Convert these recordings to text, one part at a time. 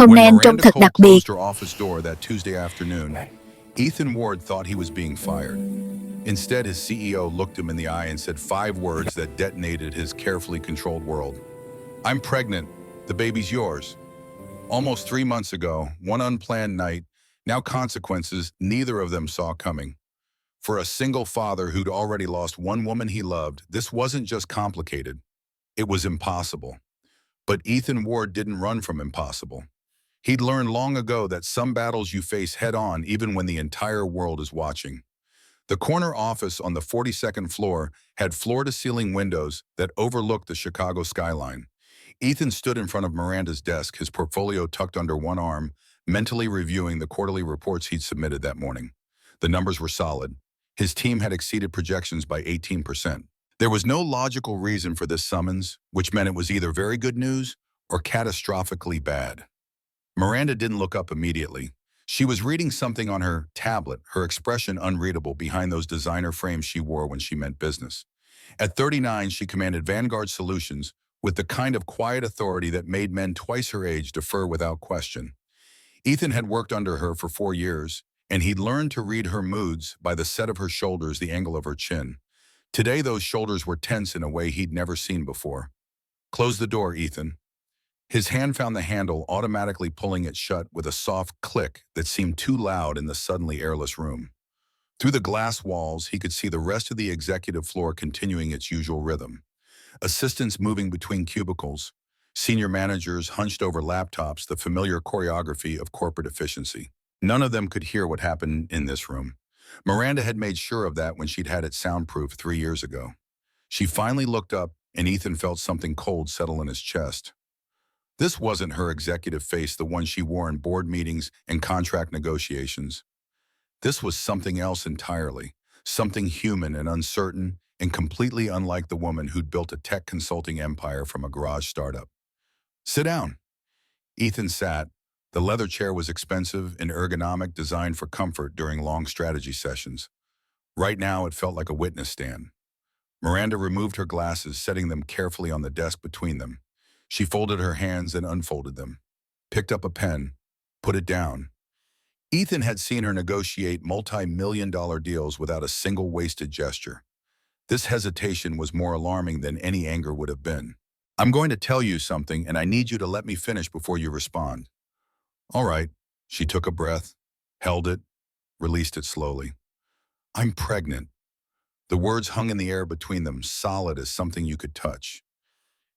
Hôm When nay anh trông Miranda thật Cole đặc biệt. closed her office door that Tuesday afternoon, Ethan Ward thought he was being fired. Instead, his CEO looked him in the eye and said 5 words that detonated his carefully controlled world. "I'm pregnant. The baby's yours." Almost 3 months ago, one unplanned night, now consequences neither of them saw coming. For a single father who'd already lost one woman he loved, this wasn't just complicated. It was impossible. But Ethan Ward didn't run from impossible. He'd learned long ago that some battles you face head-on even when the entire world is watching. The corner office on the 42nd floor had floor-to-ceiling windows that overlooked the Chicago skyline. Ethan stood in front of Miranda's desk, his portfolio tucked under one arm, mentally reviewing the quarterly reports he'd submitted that morning. The numbers were solid. His team had exceeded projections by 18%. There was no logical reason for this summons, which meant it was either very good news or catastrophically bad. Miranda didn't look up immediately. She was reading something on her tablet, her expression unreadable behind those designer frames she wore when she meant business. At 39, she commanded Vanguard Solutions with the kind of quiet authority that made men twice her age defer without question. Ethan had worked under her for 4 years, and he'd learned to read her moods by the set of her shoulders, the angle of her chin. Today, those shoulders were tense in a way he'd never seen before. "Close the door, Ethan." His hand found the handle, automatically pulling it shut with a soft click that seemed too loud in the suddenly airless room. Through the glass walls, he could see the rest of the executive floor continuing its usual rhythm. Assistants moving between cubicles, senior managers hunched over laptops, the familiar choreography of corporate efficiency. None of them could hear what happened in this room. Miranda had made sure of that when she'd had it soundproof 3 years ago. She finally looked up, and Ethan felt something cold settle in his chest. This wasn't her executive face, the one she wore in board meetings and contract negotiations. This was something else entirely, something human and uncertain, and completely unlike the woman who'd built a tech consulting empire from a garage startup. "Sit down." Ethan sat. The leather chair was expensive and ergonomic, designed for comfort during long strategy sessions. Right now, it felt like a witness stand. Miranda removed her glasses, setting them carefully on the desk between them. She folded her hands and unfolded them, picked up a pen, put it down. Ethan had seen her negotiate multi-million-dollar deals without a single wasted gesture. This hesitation was more alarming than any anger would have been. "I'm going to tell you something, and I need you to let me finish before you respond." "All right." She took a breath, held it, released it slowly. "I'm pregnant." The words hung in the air between them, solid as something you could touch.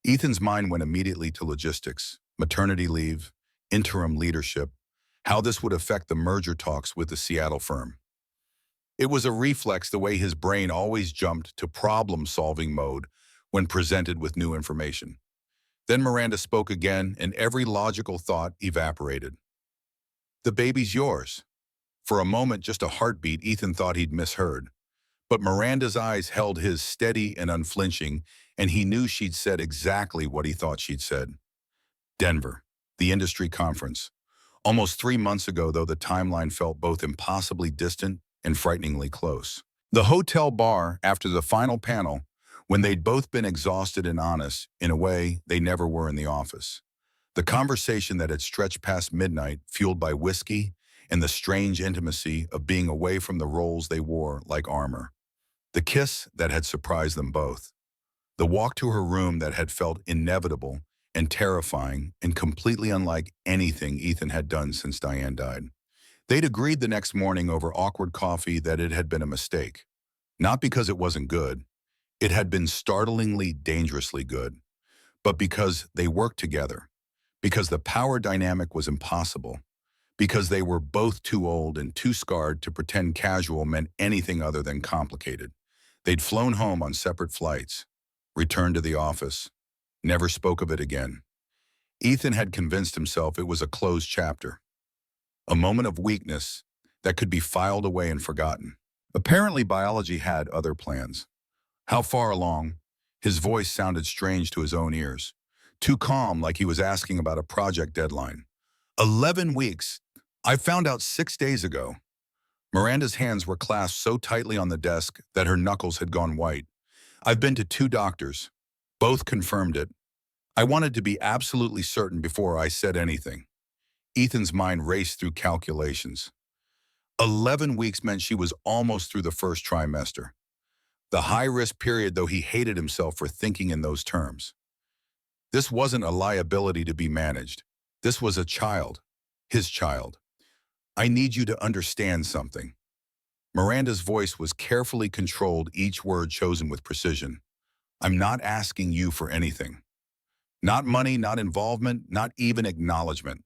Ethan's mind went immediately to logistics, maternity leave, interim leadership, how this would affect the merger talks with the Seattle firm. It was a reflex, the way his brain always jumped to problem-solving mode when presented with new information. Then Miranda spoke again, and every logical thought evaporated. "The baby's yours." For a moment, just a heartbeat, Ethan thought he'd misheard. But Miranda's eyes held his, steady and unflinching, and he knew she'd said exactly what he thought she'd said. Denver, the industry conference. Almost 3 months ago, though, the timeline felt both impossibly distant and frighteningly close. The hotel bar, after the final panel, when they'd both been exhausted and honest, in a way they never were in the office. The conversation that had stretched past midnight, fueled by whiskey and the strange intimacy of being away from the roles they wore like armor. The kiss that had surprised them both. The walk to her room that had felt inevitable and terrifying and completely unlike anything Ethan had done since Diane died. They'd agreed the next morning over awkward coffee that it had been a mistake. Not because it wasn't good. It had been startlingly, dangerously good. But because they worked together. Because the power dynamic was impossible. Because they were both too old and too scarred to pretend casual meant anything other than complicated. They'd flown home on separate flights, returned to the office, never spoke of it again. Ethan had convinced himself it was a closed chapter, a moment of weakness that could be filed away and forgotten. Apparently, biology had other plans. How far along? His voice sounded strange to his own ears, too calm, like he was asking about a project deadline. 11 weeks. I found out 6 days ago. Miranda's hands were clasped so tightly on the desk that her knuckles had gone white. "I've been to 2 doctors. Both confirmed it. I wanted to be absolutely certain before I said anything." Ethan's mind raced through calculations. 11 weeks meant she was almost through the first trimester. The high-risk period, though he hated himself for thinking in those terms. This wasn't a liability to be managed. This was a child. His child. I need you to understand something. Miranda's voice was carefully controlled, each word chosen with precision. I'm not asking you for anything. Not money, not involvement, not even acknowledgement.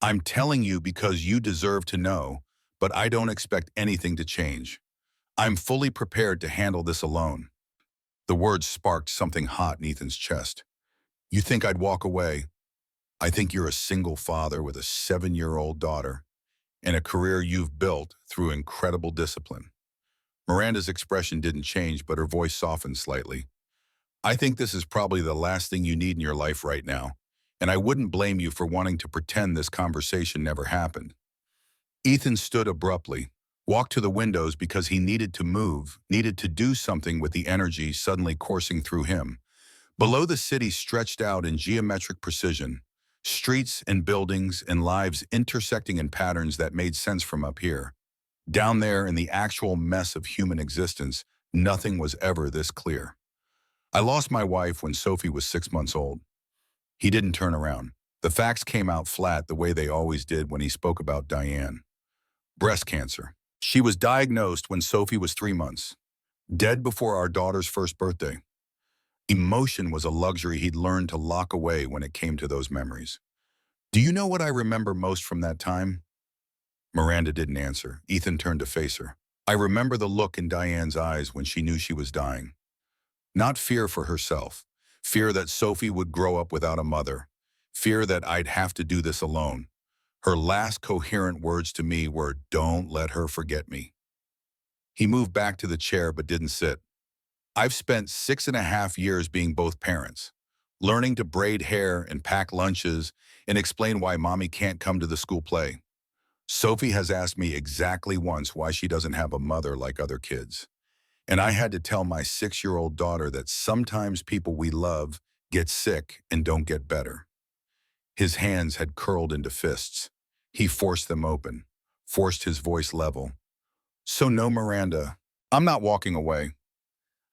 I'm telling you because you deserve to know, but I don't expect anything to change. I'm fully prepared to handle this alone. The words sparked something hot in Ethan's chest. You think I'd walk away? I think you're a single father with a 7-year-old daughter and a career you've built through incredible discipline. Miranda's expression didn't change, but her voice softened slightly. I think this is probably the last thing you need in your life right now, and I wouldn't blame you for wanting to pretend this conversation never happened. Ethan stood abruptly, walked to the windows because he needed to move, needed to do something with the energy suddenly coursing through him. Below, the city stretched out in geometric precision, streets and buildings and lives intersecting in patterns that made sense from up here. Down there, in the actual mess of human existence, nothing was ever this clear. I lost my wife when Sophie was 6 months old. He didn't turn around. The facts came out flat the way they always did when he spoke about Diane. Breast cancer. She was diagnosed when Sophie was 3 months, dead before our daughter's first birthday. Emotion was a luxury he'd learned to lock away when it came to those memories. Do you know what I remember most from that time? Miranda didn't answer. Ethan turned to face her. I remember the look in Diane's eyes when she knew she was dying. Not fear for herself, fear that Sophie would grow up without a mother, fear that I'd have to do this alone. Her last coherent words to me were, "Don't let her forget me." He moved back to the chair but didn't sit. I've spent 6.5 years being both parents, learning to braid hair and pack lunches and explain why mommy can't come to the school play. Sophie has asked me exactly once why she doesn't have a mother like other kids. And I had to tell my 6-year-old daughter that sometimes people we love get sick and don't get better. His hands had curled into fists. He forced them open, forced his voice level. So no, Miranda, I'm not walking away.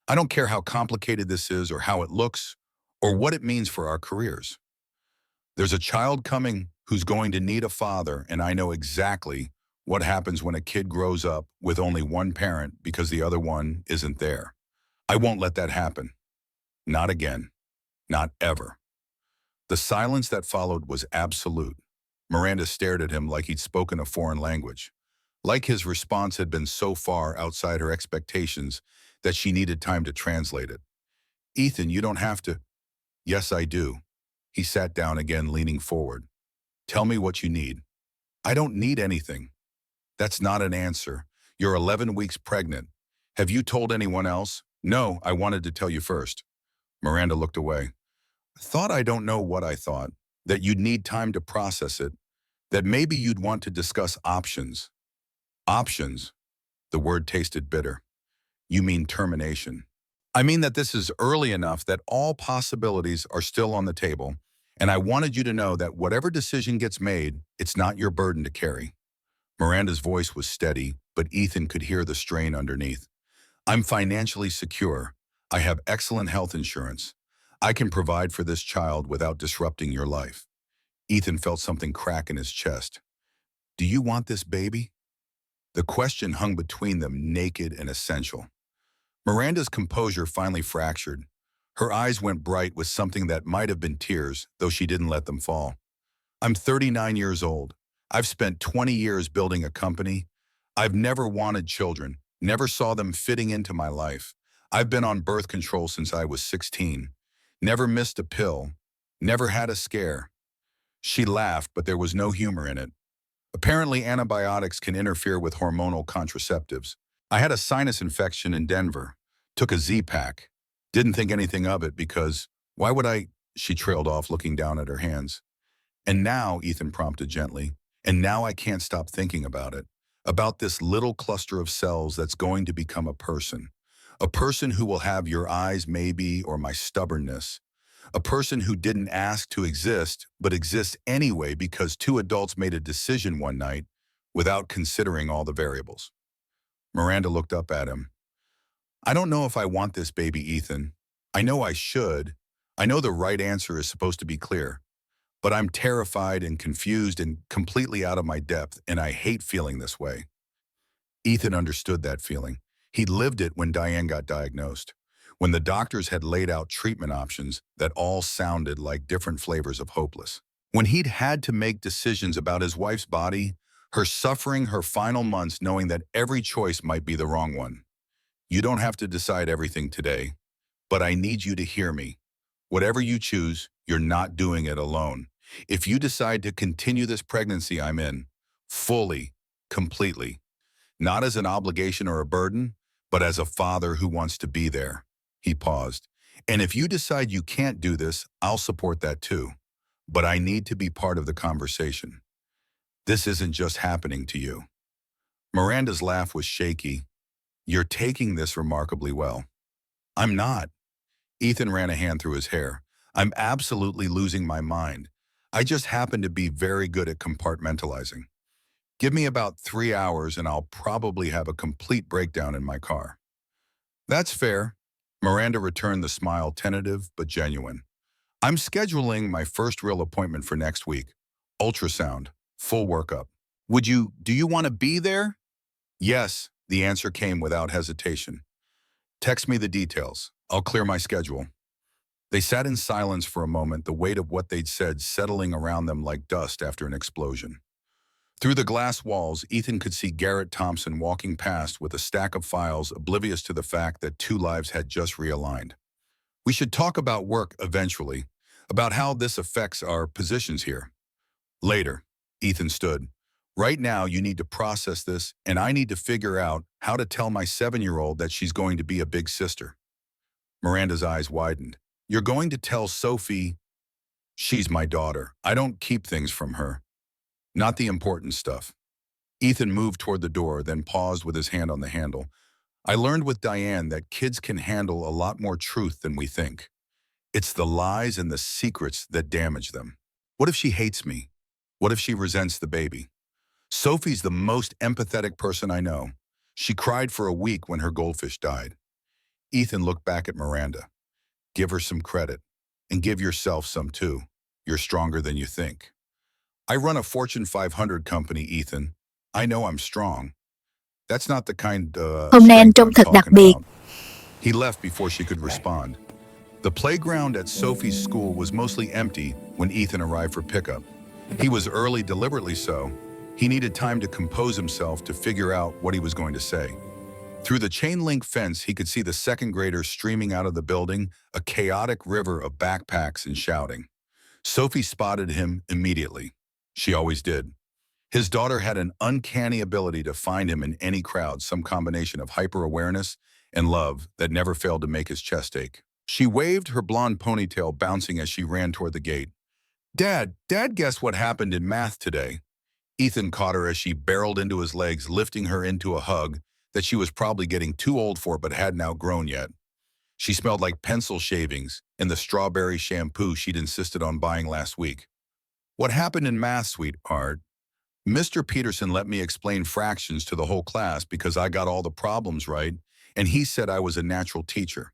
I don't care how complicated this is or how it looks or what it means for our careers. There's a child coming who's going to need a father, and I know exactly what happens when a kid grows up with only one parent because the other one isn't there. I won't let that happen. Not again. Not ever. The silence that followed was absolute. Miranda stared at him like he'd spoken a foreign language, like his response had been so far outside her expectations that she needed time to translate it. Ethan, you don't have to. Yes, I do. He sat down again, leaning forward. Tell me what you need. I don't need anything. That's not an answer. You're 11 weeks pregnant. Have you told anyone else? No, I wanted to tell you first. Miranda looked away. Thought I don't know what I thought, that you'd need time to process it, that maybe you'd want to discuss options. Options? The word tasted bitter. You mean termination. I mean that this is early enough that all possibilities are still on the table, and I wanted you to know that whatever decision gets made, it's not your burden to carry. Miranda's voice was steady, but Ethan could hear the strain underneath. I'm financially secure. I have excellent health insurance. I can provide for this child without disrupting your life. Ethan felt something crack in his chest. Do you want this baby? The question hung between them, naked and essential. Miranda's composure finally fractured. Her eyes went bright with something that might have been tears, though she didn't let them fall. I'm 39 years old. I've spent 20 years building a company. I've never wanted children, never saw them fitting into my life. I've been on birth control since I was 16. Never missed a pill. Never had a scare. She laughed, but there was no humor in it. Apparently, antibiotics can interfere with hormonal contraceptives. I had a sinus infection in Denver. Took a Z-Pack. Didn't think anything of it because, why would I? She trailed off, looking down at her hands. And now, Ethan prompted gently, and now I can't stop thinking about it. About this little cluster of cells that's going to become a person. A person who will have your eyes maybe, or my stubbornness. A person who didn't ask to exist, but exists anyway because two adults made a decision one night without considering all the variables. Miranda looked up at him. I don't know if I want this baby, Ethan. I know I should. I know the right answer is supposed to be clear. But I'm terrified and confused and completely out of my depth, and I hate feeling this way. Ethan understood that feeling. He lived it when Diane got diagnosed, when the doctors had laid out treatment options that all sounded like different flavors of hopeless. When he'd had to make decisions about his wife's body, her suffering, her final months, knowing that every choice might be the wrong one. You don't have to decide everything today, but I need you to hear me. Whatever you choose, you're not doing it alone. If you decide to continue this pregnancy I'm in, fully, completely, not as an obligation or a burden, but as a father who wants to be there. He paused. And if you decide you can't do this, I'll support that too. But I need to be part of the conversation. This isn't just happening to you. Miranda's laugh was shaky. You're taking this remarkably well. I'm not. Ethan ran a hand through his hair. I'm absolutely losing my mind. I just happen to be very good at compartmentalizing. Give me about 3 hours and I'll probably have a complete breakdown in my car. That's fair. Miranda returned the smile, tentative but genuine. I'm scheduling my first real appointment for next week. Ultrasound, full workup. Do you want to be there? Yes, the answer came without hesitation. Text me the details. I'll clear my schedule. They sat in silence for a moment, the weight of what they'd said settling around them like dust after an explosion. Through the glass walls, Ethan could see Garrett Thompson walking past with a stack of files, oblivious to the fact that two lives had just realigned. We should talk about work eventually, about how this affects our positions here. Later, Ethan stood. Right now, you need to process this, and I need to figure out how to tell my 7-year-old that she's going to be a big sister. Miranda's eyes widened. You're going to tell Sophie? She's my daughter. I don't keep things from her. Not the important stuff. Ethan moved toward the door, then paused with his hand on the handle. I learned with Diane that kids can handle a lot more truth than we think. It's the lies and the secrets that damage them. What if she hates me? What if she resents the baby? Sophie's the most empathetic person I know. She cried for a week when her goldfish died. Ethan looked back at Miranda. Give her some credit. And give yourself some too. You're stronger than you think. I run a Fortune 500 company, Ethan. I know I'm strong. That's not the kind Hôm nay anh strength trông I'm thật đặc talking biệt. about. He left before she could respond. The playground at Sophie's school was mostly empty when Ethan arrived for pickup. He was early, deliberately so. He needed time to compose himself to figure out what he was going to say. Through the chain-link fence, he could see the second graders streaming out of the building, a chaotic river of backpacks and shouting. Sophie spotted him immediately. She always did. His daughter had an uncanny ability to find him in any crowd, some combination of hyper-awareness and love that never failed to make his chest ache. She waved, her blonde ponytail bouncing as she ran toward the gate. Dad, guess what happened in math today? Ethan caught her as she barreled into his legs, lifting her into a hug that she was probably getting too old for but hadn't outgrown yet. She smelled like pencil shavings and the strawberry shampoo she'd insisted on buying last week. What happened in math, sweetheart? Mr. Peterson let me explain fractions to the whole class because I got all the problems right, and he said I was a natural teacher.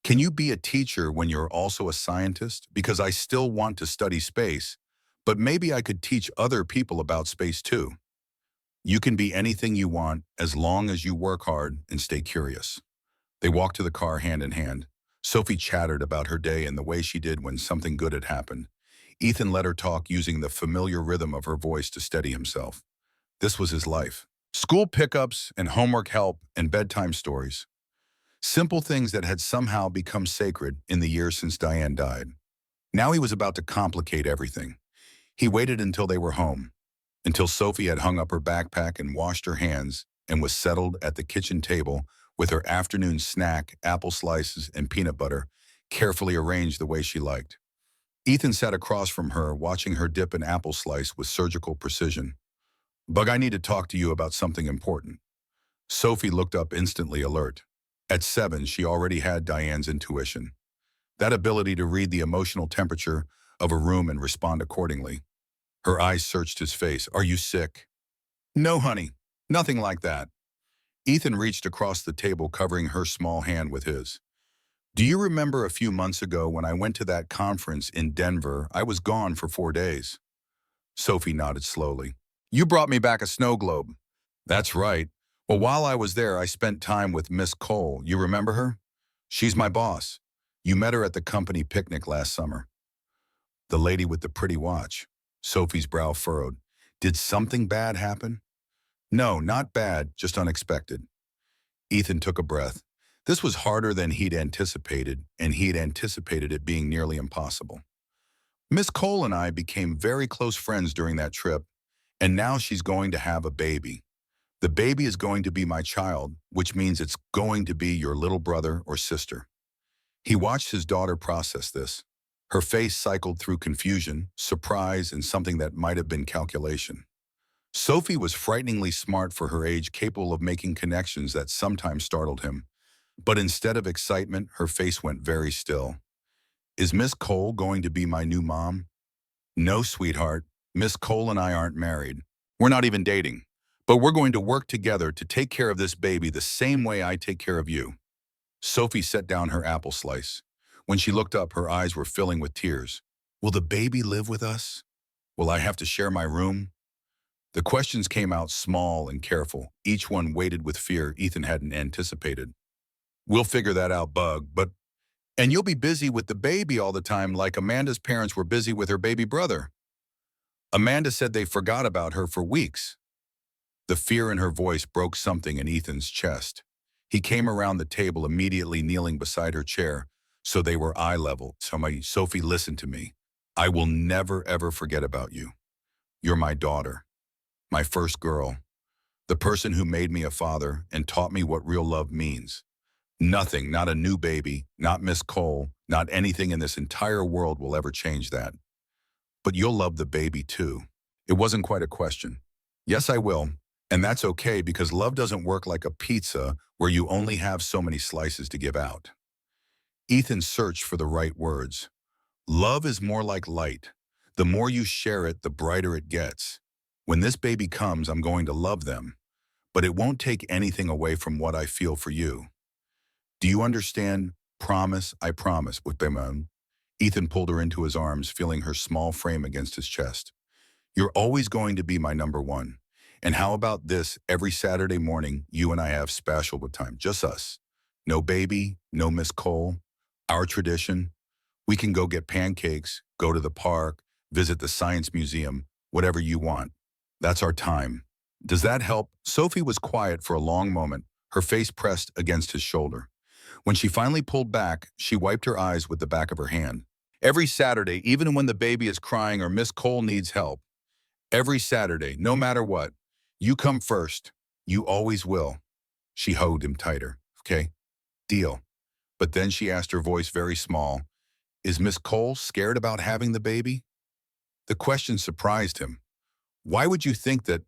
Can you be a teacher when you're also a scientist? Because I still want to study space, but maybe I could teach other people about space too. You can be anything you want as long as you work hard and stay curious. They walked to the car hand in hand. Sophie chattered about her day and the way she did when something good had happened. Ethan let her talk, using the familiar rhythm of her voice to steady himself. This was his life. School pickups and homework help and bedtime stories. Simple things that had somehow become sacred in the years since Diane died. Now he was about to complicate everything. He waited until they were home, until Sophie had hung up her backpack and washed her hands and was settled at the kitchen table with her afternoon snack, apple slices and peanut butter, carefully arranged the way she liked. Ethan sat across from her, watching her dip an apple slice with surgical precision. Bug, I need to talk to you about something important. Sophie looked up, instantly alert. At 7, she already had Diane's intuition. That ability to read the emotional temperature of a room and respond accordingly. Her eyes searched his face. Are you sick? No, honey. Nothing like that. Ethan reached across the table, covering her small hand with his. Do you remember a few months ago when I went to that conference in Denver? I was gone for 4 days. Sophie nodded slowly. You brought me back a snow globe. That's right. Well, while I was there, I spent time with Miss Cole. You remember her? She's my boss. You met her at the company picnic last summer. The lady with the pretty watch. Sophie's brow furrowed. Did something bad happen? No, not bad, just unexpected. Ethan took a breath. This was harder than he'd anticipated, and he'd anticipated it being nearly impossible. Miss Cole and I became very close friends during that trip, and now she's going to have a baby. The baby is going to be my child, which means it's going to be your little brother or sister. He watched his daughter process this. Her face cycled through confusion, surprise, and something that might have been calculation. Sophie was frighteningly smart for her age, capable of making connections that sometimes startled him. But instead of excitement, her face went very still. Is Miss Cole going to be my new mom? No, sweetheart. Miss Cole and I aren't married. We're not even dating. But we're going to work together to take care of this baby the same way I take care of you. Sophie set down her apple slice. When she looked up, her eyes were filling with tears. Will the baby live with us? Will I have to share my room? The questions came out small and careful, each one weighted with fear Ethan hadn't anticipated. We'll figure that out, Bug, and you'll be busy with the baby all the time like Amanda's parents were busy with her baby brother. Amanda said they forgot about her for weeks. The fear in her voice broke something in Ethan's chest. He came around the table, immediately kneeling beside her chair, so they were eye level. Sophie, listen to me. I will never, ever forget about you. You're my daughter, my first girl, the person who made me a father and taught me what real love means. Nothing, not a new baby, not Miss Cole, not anything in this entire world will ever change that. But you'll love the baby too. It wasn't quite a question. Yes, I will. And that's okay because love doesn't work like a pizza where you only have so many slices to give out. Ethan searched for the right words. Love is more like light. The more you share it, the brighter it gets. When this baby comes, I'm going to love them. But it won't take anything away from what I feel for you. Do you understand? Promise, I promise, with them. Ethan pulled her into his arms, feeling her small frame against his chest. You're always going to be my number one. And how about this? Every Saturday morning, you and I have special time, just us. No baby, no Miss Cole. Our tradition. We can go get pancakes, go to the park, visit the science museum, whatever you want. That's our time. Does that help? Sophie was quiet for a long moment, her face pressed against his shoulder. When she finally pulled back, she wiped her eyes with the back of her hand. Every Saturday, even when the baby is crying or Miss Cole needs help. Every Saturday, no matter what. You come first. You always will. She hugged him tighter. Okay? Deal. But then she asked, her voice very small, is Miss Cole scared about having the baby? The question surprised him. Why would you think that?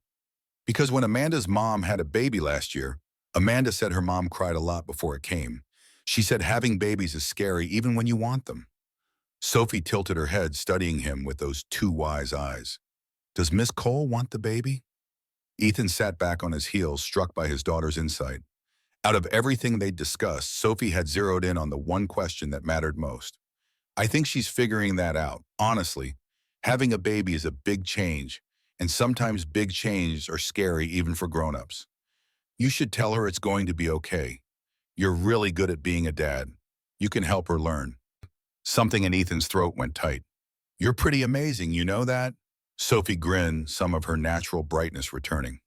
Because when Amanda's mom had a baby last year, Amanda said her mom cried a lot before it came. She said having babies is scary even when you want them. Sophie tilted her head, studying him with those two wise eyes. Does Miss Cole want the baby? Ethan sat back on his heels, struck by his daughter's insight. Out of everything they'd discussed, Sophie had zeroed in on the one question that mattered most. I think she's figuring that out. Honestly, having a baby is a big change, and sometimes big changes are scary even for grown-ups. You should tell her it's going to be okay. You're really good at being a dad. You can help her learn. Something in Ethan's throat went tight. You're pretty amazing, you know that? Sophie grinned, some of her natural brightness returning.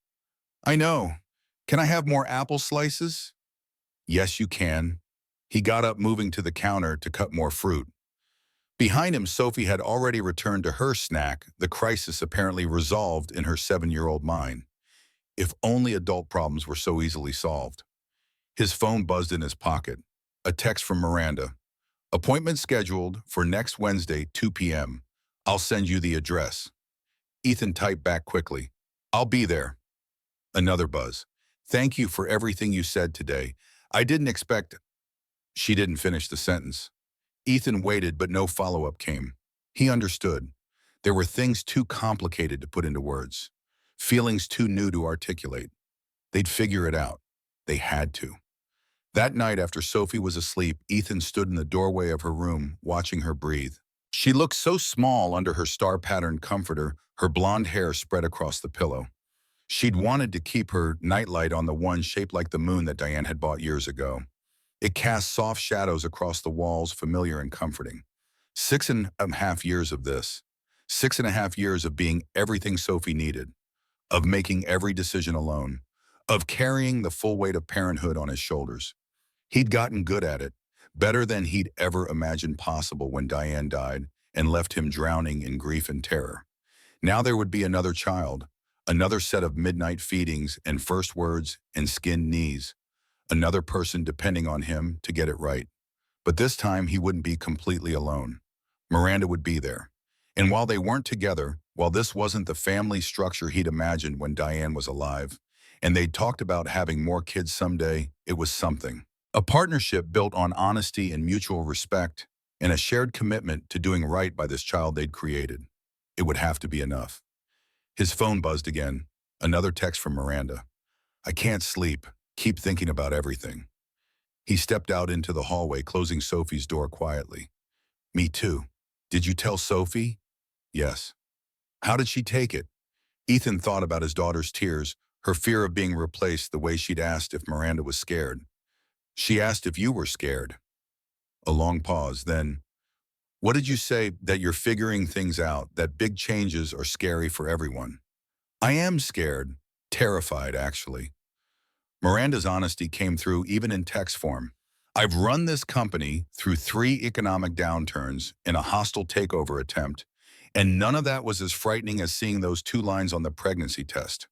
I know. Can I have more apple slices? Yes, you can. He got up, moving to the counter to cut more fruit. Behind him, Sophie had already returned to her snack, the crisis apparently resolved in her 7-year-old mind. If only adult problems were so easily solved. His phone buzzed in his pocket. A text from Miranda. Appointment scheduled for next Wednesday, 2 p.m. I'll send you the address. Ethan typed back quickly. I'll be there. Another buzz. Thank you for everything you said today. I didn't expect. She didn't finish the sentence. Ethan waited, but no follow-up came. He understood. There were things too complicated to put into words, feelings too new to articulate. They'd figure it out. They had to. That night after Sophie was asleep, Ethan stood in the doorway of her room, watching her breathe. She looked so small under her star-patterned comforter, her blonde hair spread across the pillow. She'd wanted to keep her nightlight on the one shaped like the moon that Diane had bought years ago. It cast soft shadows across the walls, familiar and comforting. 6.5 years of this. 6.5 years of being everything Sophie needed, of making every decision alone, of carrying the full weight of parenthood on his shoulders. He'd gotten good at it, better than he'd ever imagined possible when Diane died and left him drowning in grief and terror. Now there would be another child, another set of midnight feedings and first words and skinned knees, another person depending on him to get it right. But this time he wouldn't be completely alone. Miranda would be there. And while they weren't together, while this wasn't the family structure he'd imagined when Diane was alive, and they'd talked about having more kids someday, it was something. A partnership built on honesty and mutual respect, and a shared commitment to doing right by this child they'd created. It would have to be enough. His phone buzzed again. Another text from Miranda. "I can't sleep. Keep thinking about everything." He stepped out into the hallway, closing Sophie's door quietly. "Me too. Did you tell Sophie?" "Yes." "How did she take it?" Ethan thought about his daughter's tears, her fear of being replaced, the way she'd asked if Miranda was scared. "She asked if you were scared." A long pause, then, "What did you say? That you're figuring things out, that big changes are scary for everyone." "I am scared. Terrified, actually." Miranda's honesty came through even in text form. "I've run this company through 3 economic downturns and a hostile takeover attempt, and none of that was as frightening as seeing those 2 lines on the pregnancy test."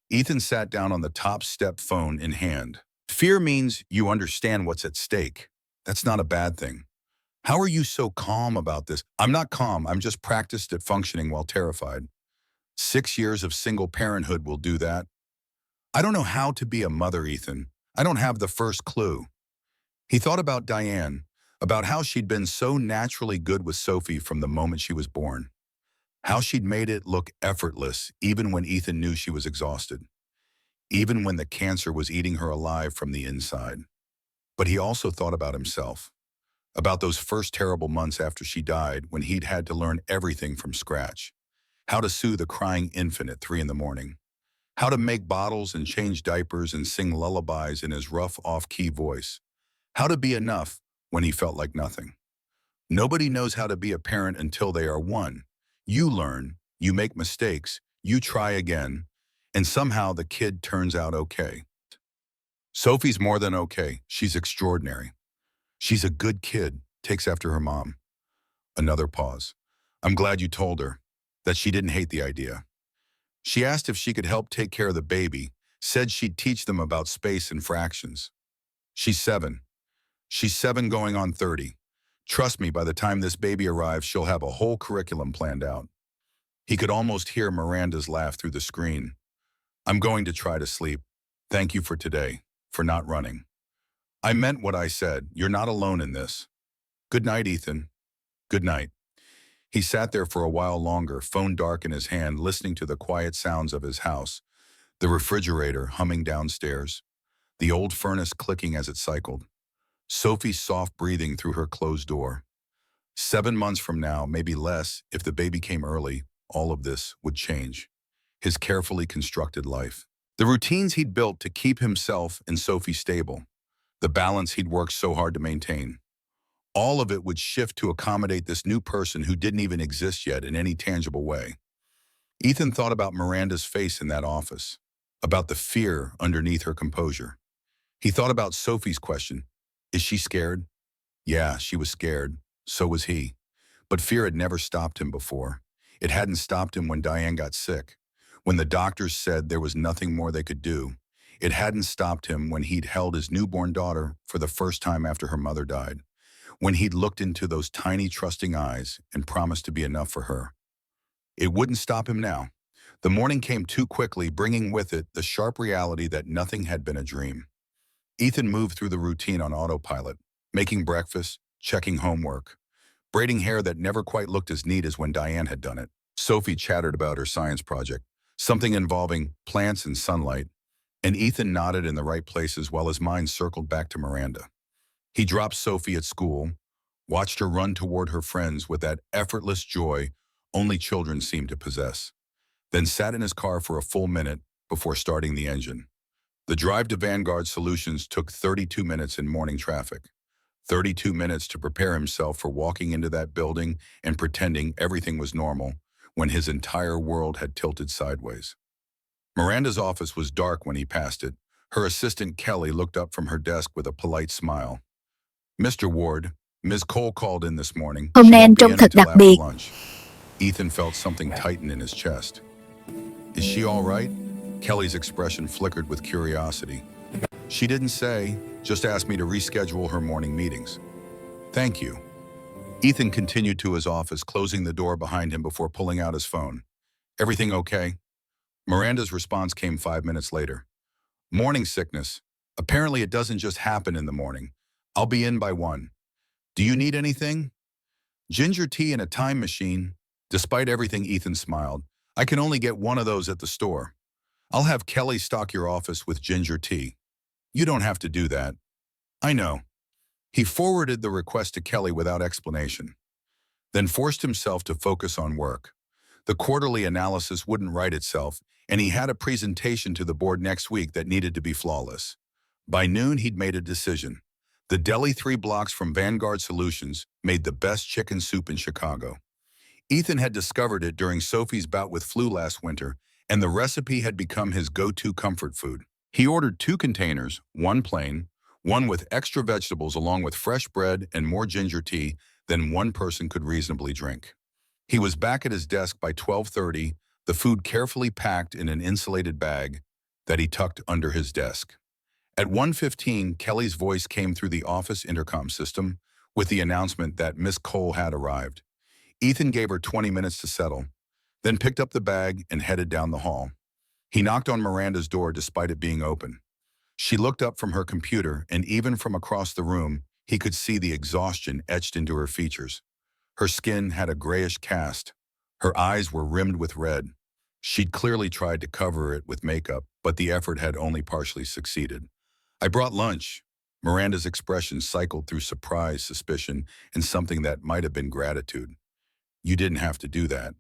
Ethan sat down on the top step, phone in hand. "Fear means you understand what's at stake. That's not a bad thing. How are you so calm about this?" "I'm not calm. I'm just practiced at functioning while terrified. 6 years of single parenthood will do that." "I don't know how to be a mother, Ethan. I don't have the first clue." He thought about Diane, about how she'd been so naturally good with Sophie from the moment she was born. How she'd made it look effortless even when Ethan knew she was exhausted. Even when the cancer was eating her alive from the inside. But he also thought about himself. About those first terrible months after she died when he'd had to learn everything from scratch. How to soothe a crying infant at 3 in the morning. How to make bottles and change diapers and sing lullabies in his rough, off-key voice. How to be enough when he felt like nothing. Nobody knows how to be a parent until they are one. You learn, you make mistakes, you try again, and somehow the kid turns out okay. Sophie's more than okay. She's extraordinary. She's a good kid, takes after her mom. Another pause. "I'm glad you told her that she didn't hate the idea." She asked if she could help take care of the baby, said she'd teach them about space and fractions. "She's 7. She's 7 going on 30. Trust me, by the time this baby arrives, she'll have a whole curriculum planned out." He could almost hear Miranda's laugh through the screen. "I'm going to try to sleep. Thank you for today, for not running. I meant what I said. You're not alone in this. Good night, Ethan." "Good night." He sat there for a while longer, phone dark in his hand, listening to the quiet sounds of his house, the refrigerator humming downstairs, the old furnace clicking as it cycled, Sophie's soft breathing through her closed door. 7 months from now, maybe less, if the baby came early, all of this would change. His carefully constructed life. The routines he'd built to keep himself and Sophie stable. The balance he'd worked so hard to maintain. All of it would shift to accommodate this new person who didn't even exist yet in any tangible way. Ethan thought about Miranda's face in that office, about the fear underneath her composure. He thought about Sophie's question, "Is she scared?" Yeah, she was scared. So was he. But fear had never stopped him before. It hadn't stopped him when Diane got sick, when the doctors said there was nothing more they could do. It hadn't stopped him when he'd held his newborn daughter for the first time after her mother died, when he'd looked into those tiny, trusting eyes and promised to be enough for her. It wouldn't stop him now. The morning came too quickly, bringing with it the sharp reality that nothing had been a dream. Ethan moved through the routine on autopilot, making breakfast, checking homework, braiding hair that never quite looked as neat as when Diane had done it. Sophie chattered about her science project, something involving plants and sunlight, and Ethan nodded in the right places while his mind circled back to Miranda. He dropped Sophie at school, watched her run toward her friends with that effortless joy only children seem to possess, then sat in his car for a full minute before starting the engine. The drive to Vanguard Solutions took 32 minutes in morning traffic. 32 minutes to prepare himself for walking into that building and pretending everything was normal when his entire world had tilted sideways. Miranda's office was dark when he passed it. Her assistant Kelly looked up from her desk with a polite smile. "Mr. Ward, Ms. Cole called in this morning. Hôm She nay anh won't be trông in thật until đặc after biệt. lunch." Ethan felt something tighten in his chest. "Is she all right?" Kelly's expression flickered with curiosity. "She didn't say, just asked me to reschedule her morning meetings." "Thank you." Ethan continued to his office, closing the door behind him before pulling out his phone. "Everything okay?" Miranda's response came 5 minutes later. "Morning sickness. Apparently it doesn't just happen in the morning. I'll be in by 1. Do you need anything?" "Ginger tea and a time machine." Despite everything, Ethan smiled. "I can only get one of those at the store. I'll have Kelly stock your office with ginger tea." "You don't have to do that." "I know." He forwarded the request to Kelly without explanation, then forced himself to focus on work. The quarterly analysis wouldn't write itself, and he had a presentation to the board next week that needed to be flawless. By noon, he'd made a decision. The deli 3 blocks from Vanguard Solutions made the best chicken soup in Chicago. Ethan had discovered it during Sophie's bout with flu last winter, and the recipe had become his go-to comfort food. He ordered 2 containers, one plain, one with extra vegetables along with fresh bread and more ginger tea than one person could reasonably drink. He was back at his desk by 12:30, the food carefully packed in an insulated bag that he tucked under his desk. At 1:15, Kelly's voice came through the office intercom system with the announcement that Miss Cole had arrived. Ethan gave her 20 minutes to settle, then picked up the bag and headed down the hall. He knocked on Miranda's door despite it being open. She looked up from her computer, and even from across the room, he could see the exhaustion etched into her features. Her skin had a grayish cast. Her eyes were rimmed with red. She'd clearly tried to cover it with makeup, but the effort had only partially succeeded. "I brought lunch." Miranda's expression cycled through surprise, suspicion, and something that might have been gratitude. "You didn't have to do that."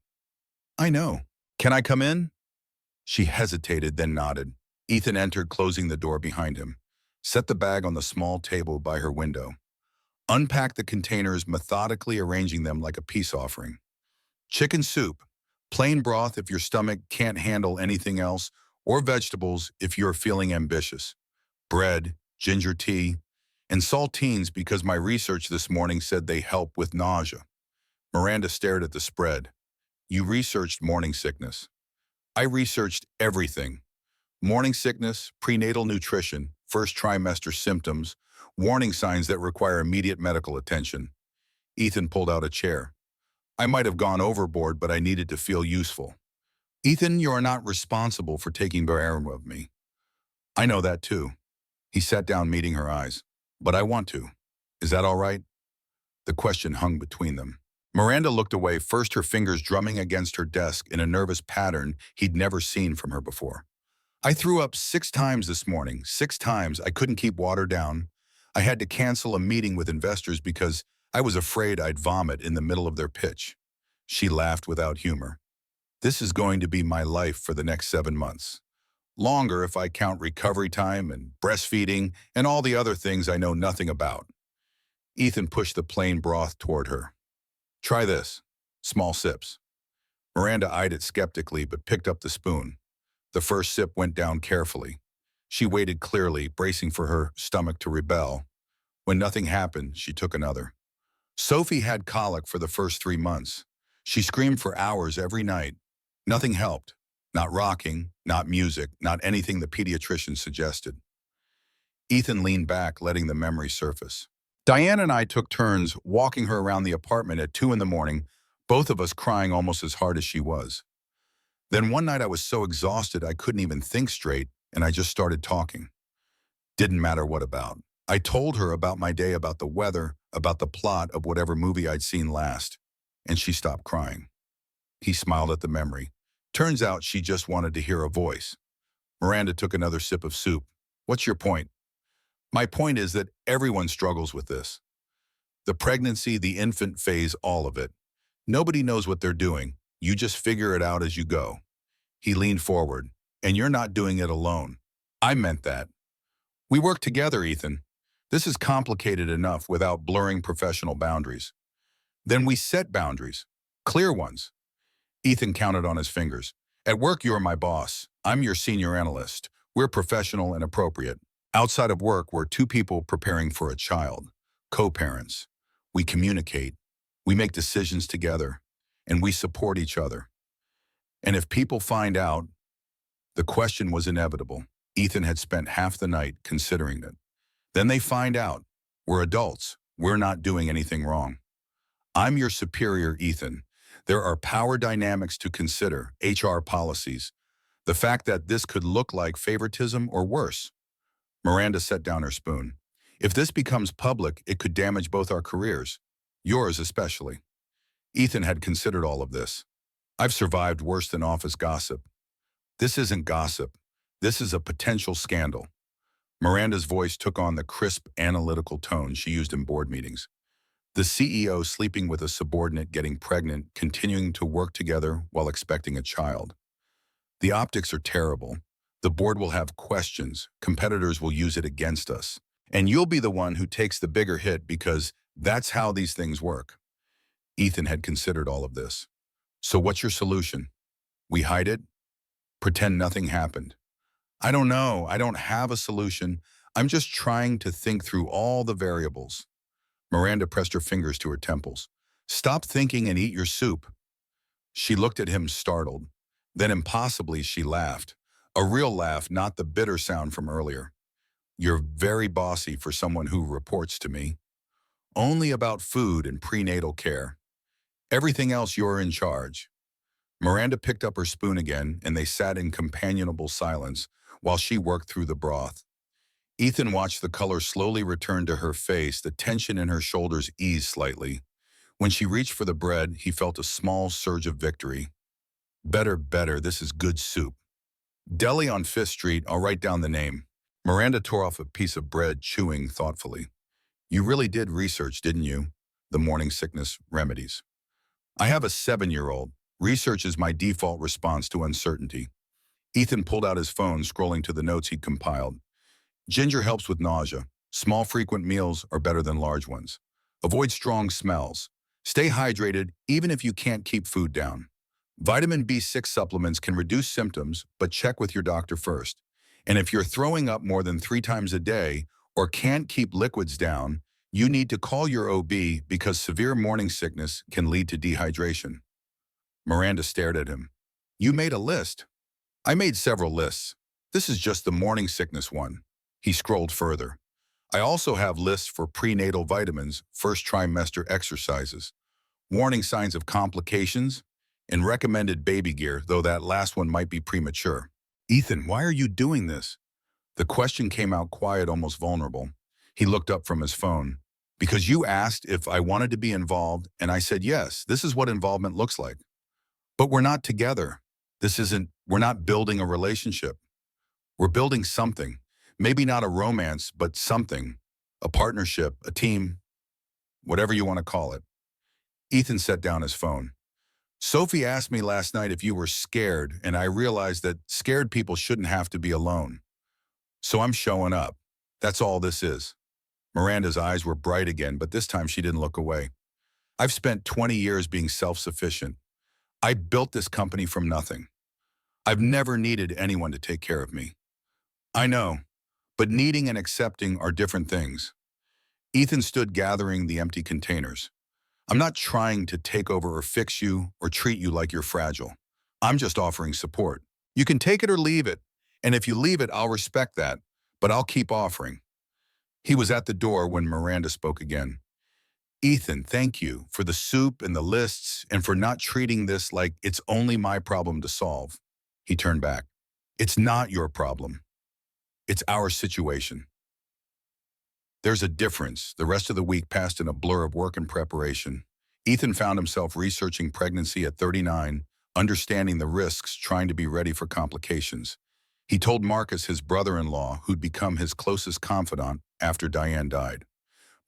"I know. Can I come in?" She hesitated, then nodded. Ethan entered, closing the door behind him, set the bag on the small table by her window, unpacked the containers, methodically arranging them like a peace offering. "Chicken soup, plain broth if your stomach can't handle anything else, or vegetables if you're feeling ambitious. Bread, ginger tea, and saltines because my research this morning said they help with nausea." Miranda stared at the spread. "You researched morning sickness." "I researched everything. Morning sickness, prenatal nutrition, first trimester symptoms, warning signs that require immediate medical attention." Ethan pulled out a chair. "I might have gone overboard, but I needed to feel useful." "Ethan, you are not responsible for taking care of me." "I know that too." He sat down, meeting her eyes. "But I want to. Is that all right?" The question hung between them. Miranda looked away, first her fingers drumming against her desk in a nervous pattern he'd never seen from her before. "I threw up 6 times this morning, 6 times. I couldn't keep water down. I had to cancel a meeting with investors because I was afraid I'd vomit in the middle of their pitch." She laughed without humor. "This is going to be my life for the next 7 months. Longer if I count recovery time and breastfeeding and all the other things I know nothing about." Ethan pushed the plain broth toward her. "Try this." Small sips. Miranda eyed it skeptically but picked up the spoon. The first sip went down carefully. She waited clearly, bracing for her stomach to rebel. When nothing happened, she took another. Sophie had colic for the first 3 months. She screamed for hours every night. Nothing helped. Not rocking, not music, not anything the pediatrician suggested. Ethan leaned back, letting the memory surface. "Diane and I took turns walking her around the apartment at 2 in the morning, both of us crying almost as hard as she was. Then one night I was so exhausted I couldn't even think straight, and I just started talking. Didn't matter what about. I told her about my day, about the weather, about the plot of whatever movie I'd seen last, and she stopped crying. He smiled at the memory. Turns out she just wanted to hear a voice. Miranda took another sip of soup. What's your point? My point is that everyone struggles with this. The pregnancy, the infant phase, all of it. Nobody knows what they're doing. You just figure it out as you go. He leaned forward. And you're not doing it alone. I meant that. We work together, Ethan. This is complicated enough without blurring professional boundaries. Then we set boundaries. Clear ones. Ethan counted on his fingers. At work, you're my boss. I'm your senior analyst. We're professional and appropriate. Outside of work, we're two people preparing for a child, co-parents. We communicate, we make decisions together, and we support each other. And if people find out, the question was inevitable. Ethan had spent half the night considering it. Then they find out. We're adults. We're not doing anything wrong. I'm your superior, Ethan. There are power dynamics to consider, HR policies, the fact that this could look like favoritism or worse. Miranda set down her spoon. If this becomes public, it could damage both our careers, yours especially. Ethan had considered all of this. I've survived worse than office gossip. This isn't gossip. This is a potential scandal. Miranda's voice took on the crisp, analytical tone she used in board meetings. The CEO sleeping with a subordinate, getting pregnant, continuing to work together while expecting a child. The optics are terrible. The board will have questions. Competitors will use it against us. And you'll be the one who takes the bigger hit because that's how these things work. Ethan had considered all of this. So what's your solution? We hide it? Pretend nothing happened? I don't know. I don't have a solution. I'm just trying to think through all the variables. Miranda pressed her fingers to her temples. Stop thinking and eat your soup. She looked at him startled. Then impossibly she laughed. A real laugh, not the bitter sound from earlier. You're very bossy for someone who reports to me. Only about food and prenatal care. Everything else you're in charge. Miranda picked up her spoon again, and they sat in companionable silence while she worked through the broth. Ethan watched the color slowly return to her face, the tension in her shoulders ease slightly. When she reached for the bread, he felt a small surge of victory. Better, better, this is good soup. Deli on Fifth Street, I'll write down the name. Miranda tore off a piece of bread, chewing thoughtfully. You really did research, didn't you? The morning sickness remedies. I have a 7-year-old. Research is my default response to uncertainty. Ethan pulled out his phone, scrolling to the notes he'd compiled. Ginger helps with nausea. Small, frequent meals are better than large ones. Avoid strong smells. Stay hydrated, even if you can't keep food down. Vitamin B6 supplements can reduce symptoms, but check with your doctor first. And if you're throwing up more than 3 times a day or can't keep liquids down, you need to call your OB because severe morning sickness can lead to dehydration. Miranda stared at him. You made a list. I made several lists. This is just the morning sickness one. He scrolled further. I also have lists for prenatal vitamins, first trimester exercises, warning signs of complications, and recommended baby gear, though that last one might be premature. Ethan, why are you doing this? The question came out quiet, almost vulnerable. He looked up from his phone. Because you asked if I wanted to be involved, and I said yes, this is what involvement looks like. But we're not together. We're not building a relationship. We're building something. Maybe not a romance, but something. A partnership, a team, whatever you want to call it. Ethan set down his phone. Sophie asked me last night if you were scared, and I realized that scared people shouldn't have to be alone. So I'm showing up. That's all this is. Miranda's eyes were bright again, but this time she didn't look away. I've spent 20 years being self-sufficient. I built this company from nothing. I've never needed anyone to take care of me. I know, but needing and accepting are different things. Ethan stood gathering the empty containers. I'm not trying to take over or fix you or treat you like you're fragile. I'm just offering support. You can take it or leave it, and if you leave it, I'll respect that, but I'll keep offering. He was at the door when Miranda spoke again. Ethan, thank you for the soup and the lists and for not treating this like it's only my problem to solve. He turned back. It's not your problem. It's our situation. There's a difference. The rest of the week passed in a blur of work and preparation. Ethan found himself researching pregnancy at 39, understanding the risks, trying to be ready for complications. He told Marcus, his brother-in-law, who'd become his closest confidant after Diane died.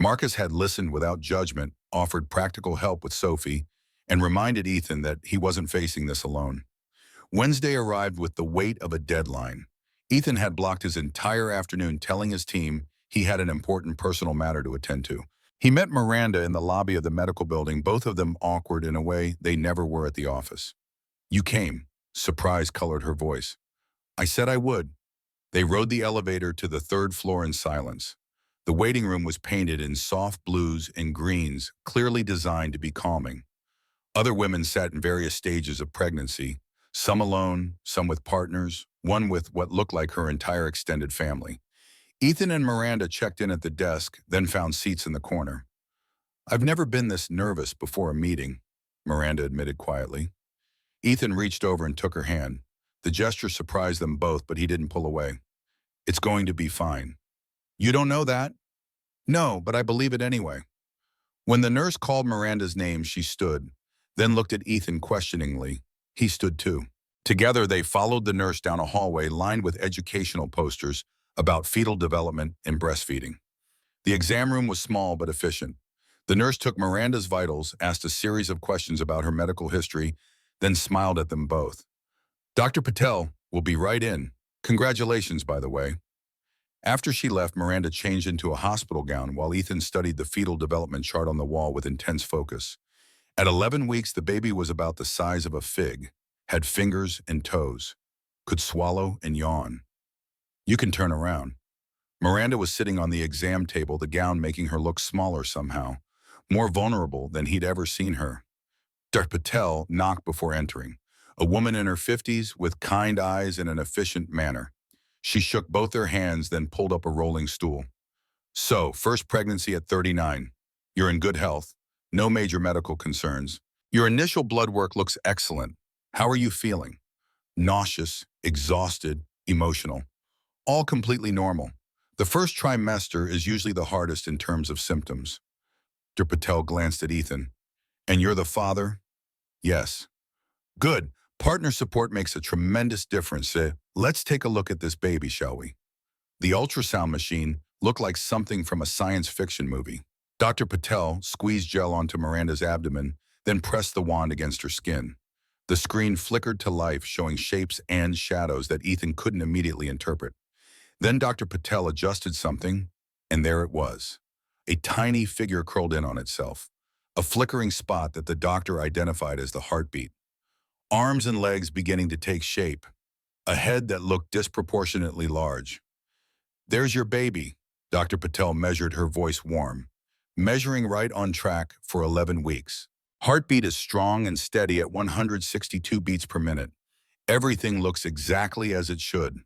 Marcus had listened without judgment, offered practical help with Sophie, and reminded Ethan that he wasn't facing this alone. Wednesday arrived with the weight of a deadline. Ethan had blocked his entire afternoon telling his team he had an important personal matter to attend to. He met Miranda in the lobby of the medical building, both of them awkward in a way they never were at the office. "You came." Surprise colored her voice. "I said I would." They rode the elevator to the third floor in silence. The waiting room was painted in soft blues and greens, clearly designed to be calming. Other women sat in various stages of pregnancy, some alone, some with partners, one with what looked like her entire extended family. Ethan and Miranda checked in at the desk, then found seats in the corner. "I've never been this nervous before a meeting," Miranda admitted quietly. Ethan reached over and took her hand. The gesture surprised them both, but he didn't pull away. "It's going to be fine." "You don't know that?" "No, but I believe it anyway." When the nurse called Miranda's name, she stood, then looked at Ethan questioningly. He stood too. Together, they followed the nurse down a hallway lined with educational posters about fetal development and breastfeeding. The exam room was small but efficient. The nurse took Miranda's vitals, asked a series of questions about her medical history, then smiled at them both. "Dr. Patel will be right in. Congratulations, by the way." After she left, Miranda changed into a hospital gown while Ethan studied the fetal development chart on the wall with intense focus. At 11 weeks, the baby was about the size of a fig, had fingers and toes, could swallow and yawn. "You can turn around." Miranda was sitting on the exam table, the gown making her look smaller somehow, more vulnerable than he'd ever seen her. Dr. Patel knocked before entering, a woman in her 50s with kind eyes and an efficient manner. She shook both their hands, then pulled up a rolling stool. "So, first pregnancy at 39. You're in good health. No major medical concerns. Your initial blood work looks excellent. How are you feeling?" "Nauseous, exhausted, emotional. All completely normal. The first trimester is usually the hardest in terms of symptoms." Dr. Patel glanced at Ethan. "And you're the father?" "Yes." "Good. Partner support makes a tremendous difference. Let's take a look at this baby, shall we?" The ultrasound machine looked like something from a science fiction movie. Dr. Patel squeezed gel onto Miranda's abdomen, then pressed the wand against her skin. The screen flickered to life, showing shapes and shadows that Ethan couldn't immediately interpret. Then Dr. Patel adjusted something, and there it was. A tiny figure curled in on itself, a flickering spot that the doctor identified as the heartbeat. Arms and legs beginning to take shape, a head that looked disproportionately large. "There's your baby," Dr. Patel measured, her voice warm. "Measuring right on track for 11 weeks. Heartbeat is strong and steady at 162 beats per minute. Everything looks exactly as it should."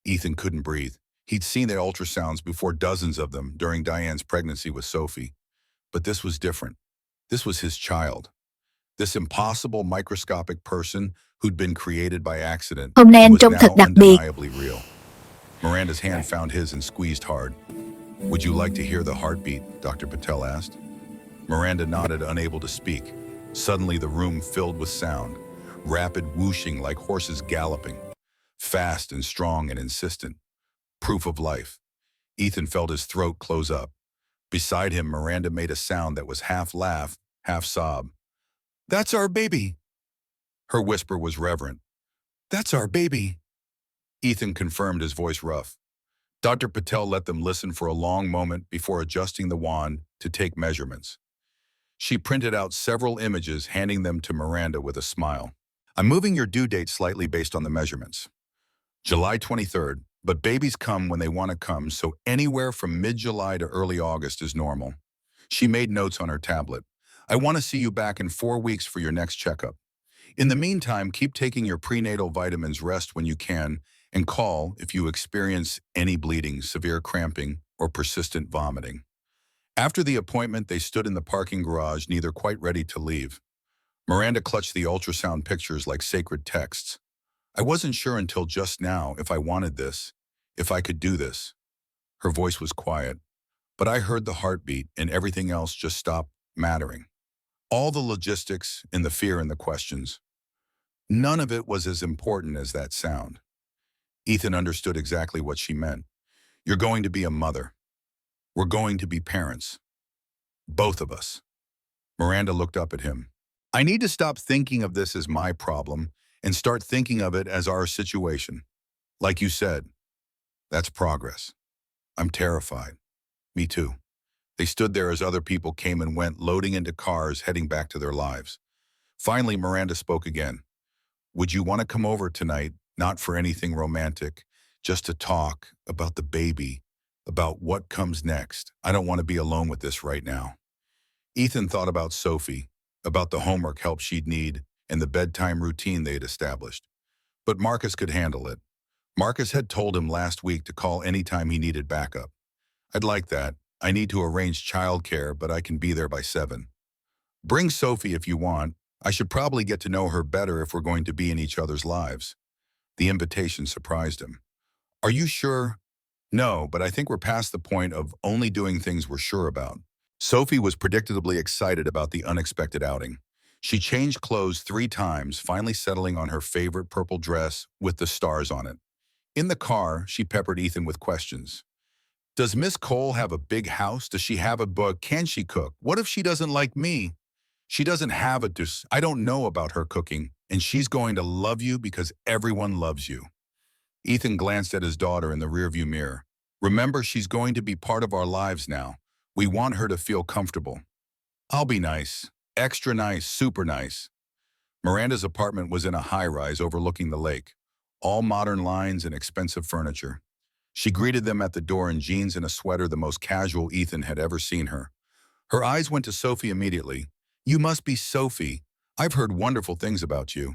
Ethan couldn't breathe. He'd seen the ultrasounds before, dozens of them, during Diane's pregnancy with Sophie. But this was different. This was his child. This impossible microscopic person who'd been created by accident Hôm nay and anh was trông thật now đặc biệt. undeniably real. Miranda's hand found his and squeezed hard. "Would you like to hear the heartbeat?" Dr. Patel asked. Miranda nodded, unable to speak. Suddenly, the room filled with sound, rapid whooshing like horses galloping, fast and strong and insistent. Proof of life. Ethan felt his throat close up. Beside him, Miranda made a sound that was half laugh, half sob. "That's our baby." Her whisper was reverent. "That's our baby." Ethan confirmed, his voice rough. Dr. Patel let them listen for a long moment before adjusting the wand to take measurements. She printed out several images, handing them to Miranda with a smile. "I'm moving your due date slightly based on the measurements. July 23rd, but babies come when they want to come, so anywhere from mid-July to early August is normal." She made notes on her tablet. "I want to see you back in 4 weeks for your next checkup. In the meantime, keep taking your prenatal vitamins, rest when you can, and call if you experience any bleeding, severe cramping, or persistent vomiting." After the appointment, they stood in the parking garage, neither quite ready to leave. Miranda clutched the ultrasound pictures like sacred texts. "I wasn't sure until just now if I wanted this, if I could do this." Her voice was quiet. But I heard the heartbeat and everything else just stopped mattering. All the logistics and the fear and the questions. None of it was as important as that sound. Ethan understood exactly what she meant. You're going to be a mother. We're going to be parents. Both of us. Miranda looked up at him. I need to stop thinking of this as my problem and start thinking of it as our situation. Like you said, that's progress. I'm terrified. Me too. They stood there as other people came and went, loading into cars, heading back to their lives. Finally, Miranda spoke again. Would you want to come over tonight, not for anything romantic, just to talk about the baby, about what comes next? I don't want to be alone with this right now. Ethan thought about Sophie, about the homework help she'd need, and the bedtime routine they'd established. But Marcus could handle it. Marcus had told him last week to call anytime he needed backup. I'd like that. I need to arrange childcare, but I can be there by 7. Bring Sophie if you want. I should probably get to know her better if we're going to be in each other's lives. The invitation surprised him. Are you sure? No, but I think we're past the point of only doing things we're sure about. Sophie was predictably excited about the unexpected outing. She changed clothes 3 times, finally settling on her favorite purple dress with the stars on it. In the car, she peppered Ethan with questions. Does Miss Cole have a big house? Does she have a book? Can she cook? What if she doesn't like me? She doesn't have a dis. I don't know about her cooking, and she's going to love you because everyone loves you. Ethan glanced at his daughter in the rearview mirror. Remember, she's going to be part of our lives now. We want her to feel comfortable. I'll be nice. Extra nice, super nice. Miranda's apartment was in a high-rise overlooking the lake. All modern lines and expensive furniture. She greeted them at the door in jeans and a sweater, the most casual Ethan had ever seen her. Her eyes went to Sophie immediately. You must be Sophie. I've heard wonderful things about you.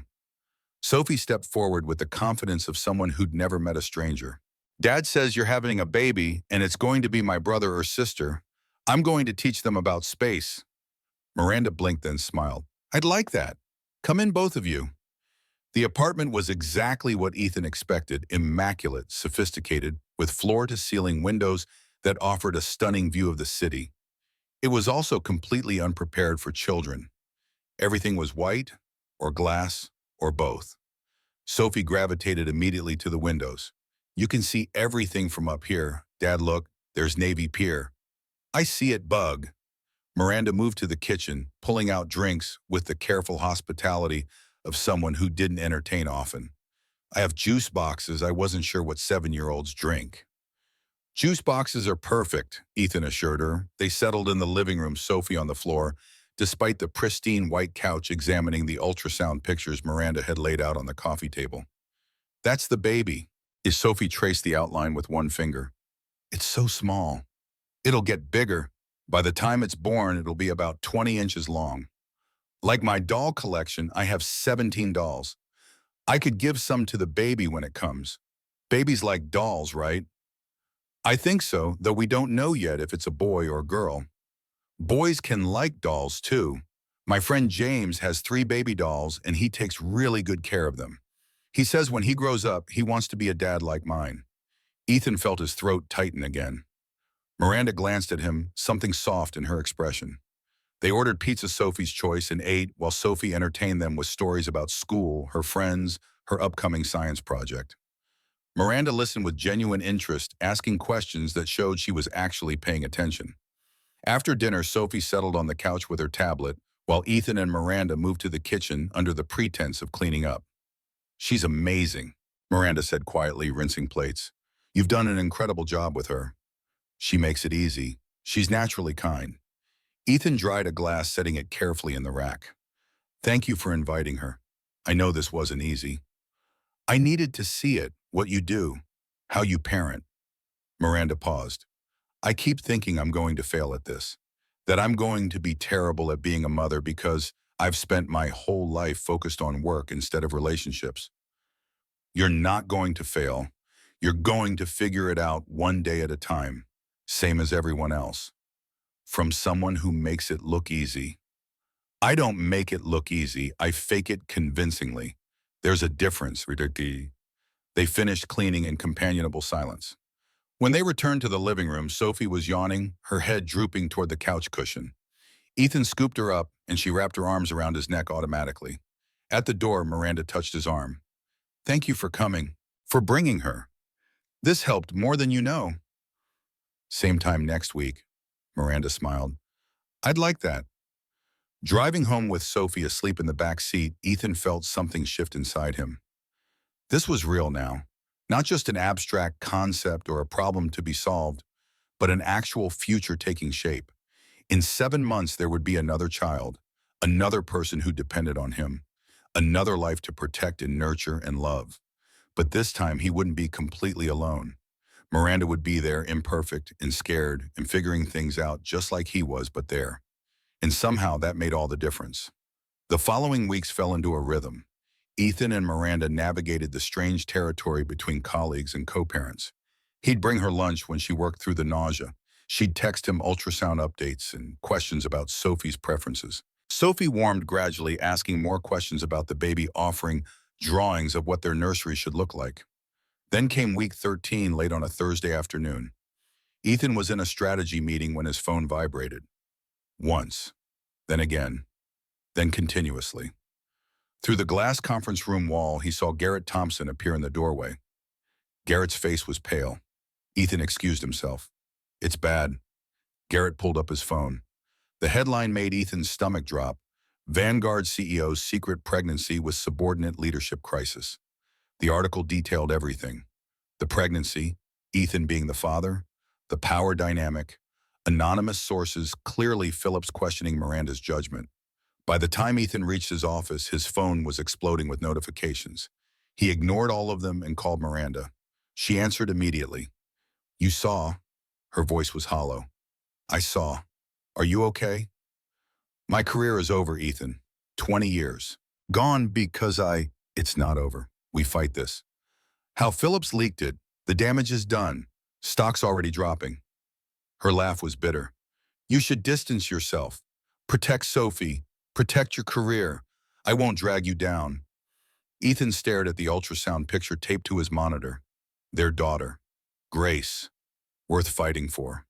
Sophie stepped forward with the confidence of someone who'd never met a stranger. Dad says you're having a baby, and it's going to be my brother or sister. I'm going to teach them about space. Miranda blinked then smiled. I'd like that. Come in, both of you. The apartment was exactly what Ethan expected, immaculate, sophisticated, with floor-to-ceiling windows that offered a stunning view of the city. It was also completely unprepared for children. Everything was white, or glass, or both. Sophie gravitated immediately to the windows. You can see everything from up here. Dad, look, there's Navy Pier. I see it, bug. Miranda moved to the kitchen, pulling out drinks with the careful hospitality of someone who didn't entertain often. I have juice boxes. I wasn't sure what 7-year-olds drink. Juice boxes are perfect, Ethan assured her. They settled in the living room, Sophie on the floor, despite the pristine white couch examining the ultrasound pictures Miranda had laid out on the coffee table. That's the baby. Sophie traced the outline with one finger. It's so small. It'll get bigger. By the time it's born, it'll be about 20 inches long. Like my doll collection, I have 17 dolls. I could give some to the baby when it comes. Babies like dolls, right? I think so, though we don't know yet if it's a boy or girl. Boys can like dolls, too. My friend James has 3 baby dolls, and he takes really good care of them. He says when he grows up, he wants to be a dad like mine. Ethan felt his throat tighten again. Miranda glanced at him, something soft in her expression. They ordered pizza Sophie's choice and ate while Sophie entertained them with stories about school, her friends, her upcoming science project. Miranda listened with genuine interest, asking questions that showed she was actually paying attention. After dinner, Sophie settled on the couch with her tablet, while Ethan and Miranda moved to the kitchen under the pretense of cleaning up. She's amazing, Miranda said quietly, rinsing plates. You've done an incredible job with her. She makes it easy. She's naturally kind. Ethan dried a glass, setting it carefully in the rack. Thank you for inviting her. I know this wasn't easy. I needed to see it, what you do, how you parent. Miranda paused. I keep thinking I'm going to fail at this, that I'm going to be terrible at being a mother because I've spent my whole life focused on work instead of relationships. You're not going to fail. You're going to figure it out one day at a time, same as everyone else. From someone who makes it look easy. I don't make it look easy, I fake it convincingly. There's a difference, Ridiki. They finished cleaning in companionable silence. When they returned to the living room, Sophie was yawning, her head drooping toward the couch cushion. Ethan scooped her up, and she wrapped her arms around his neck automatically. At the door, Miranda touched his arm. "Thank you for coming, for bringing her. This helped more than you know." "Same time next week," Miranda smiled. "I'd like that." Driving home with Sophie asleep in the back seat, Ethan felt something shift inside him. This was real now. Not just an abstract concept or a problem to be solved, but an actual future taking shape. In 7 months, there would be another child, another person who depended on him, another life to protect and nurture and love. But this time, he wouldn't be completely alone. Miranda would be there, imperfect and scared and figuring things out just like he was, but there. And somehow that made all the difference. The following weeks fell into a rhythm. Ethan and Miranda navigated the strange territory between colleagues and co-parents. He'd bring her lunch when she worked through the nausea. She'd text him ultrasound updates and questions about Sophie's preferences. Sophie warmed gradually, asking more questions about the baby, offering drawings of what their nursery should look like. Then came week 13 late on a Thursday afternoon. Ethan was in a strategy meeting when his phone vibrated. Once, then again, then continuously. Through the glass conference room wall, he saw Garrett Thompson appear in the doorway. Garrett's face was pale. Ethan excused himself. "It's bad." Garrett pulled up his phone. The headline made Ethan's stomach drop. Vanguard CEO's secret pregnancy with subordinate leadership crisis. The article detailed everything. The pregnancy, Ethan being the father, the power dynamic, anonymous sources, clearly Phillips questioning Miranda's judgment. By the time Ethan reached his office, his phone was exploding with notifications. He ignored all of them and called Miranda. She answered immediately. "You saw?" Her voice was hollow. "I saw. Are you okay?" "My career is over, Ethan. 20 years. Gone because It's not over. We fight this." "How Phillips leaked it. The damage is done. Stock's already dropping." Her laugh was bitter. "You should distance yourself. Protect Sophie. Protect your career. I won't drag you down." Ethan stared at the ultrasound picture taped to his monitor. Their daughter. Grace. Worth fighting for.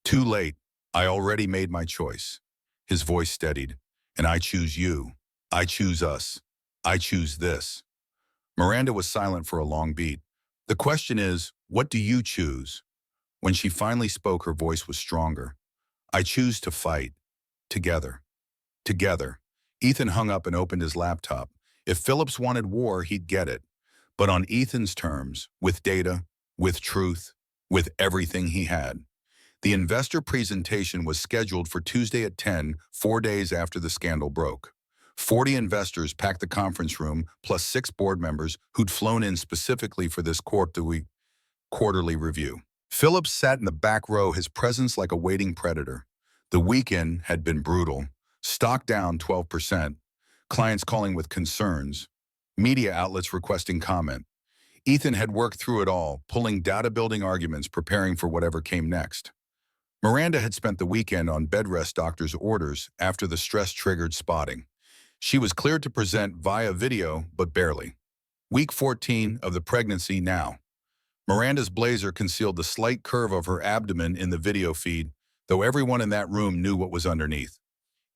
"Too late. I already made my choice." His voice steadied. "And I choose you. I choose us. I choose this." Miranda was silent for a long beat. "The question is, what do you choose?" When she finally spoke, her voice was stronger. "I choose to fight. Together. Together." Ethan hung up and opened his laptop. If Phillips wanted war, he'd get it. But on Ethan's terms, with data, with truth, with everything he had. The investor presentation was scheduled for Tuesday at 10, 4 days after the scandal broke. 40 investors packed the conference room, plus 6 board members who'd flown in specifically for this quarterly review. Phillips sat in the back row, his presence like a waiting predator. The weekend had been brutal. Stock down 12%, clients calling with concerns, media outlets requesting comment. Ethan had worked through it all, pulling data-building arguments, preparing for whatever came next. Miranda had spent the weekend on bed rest doctor's orders after the stress-triggered spotting. She was cleared to present via video, but barely. Week 14 of the pregnancy now. Miranda's blazer concealed the slight curve of her abdomen in the video feed, though everyone in that room knew what was underneath.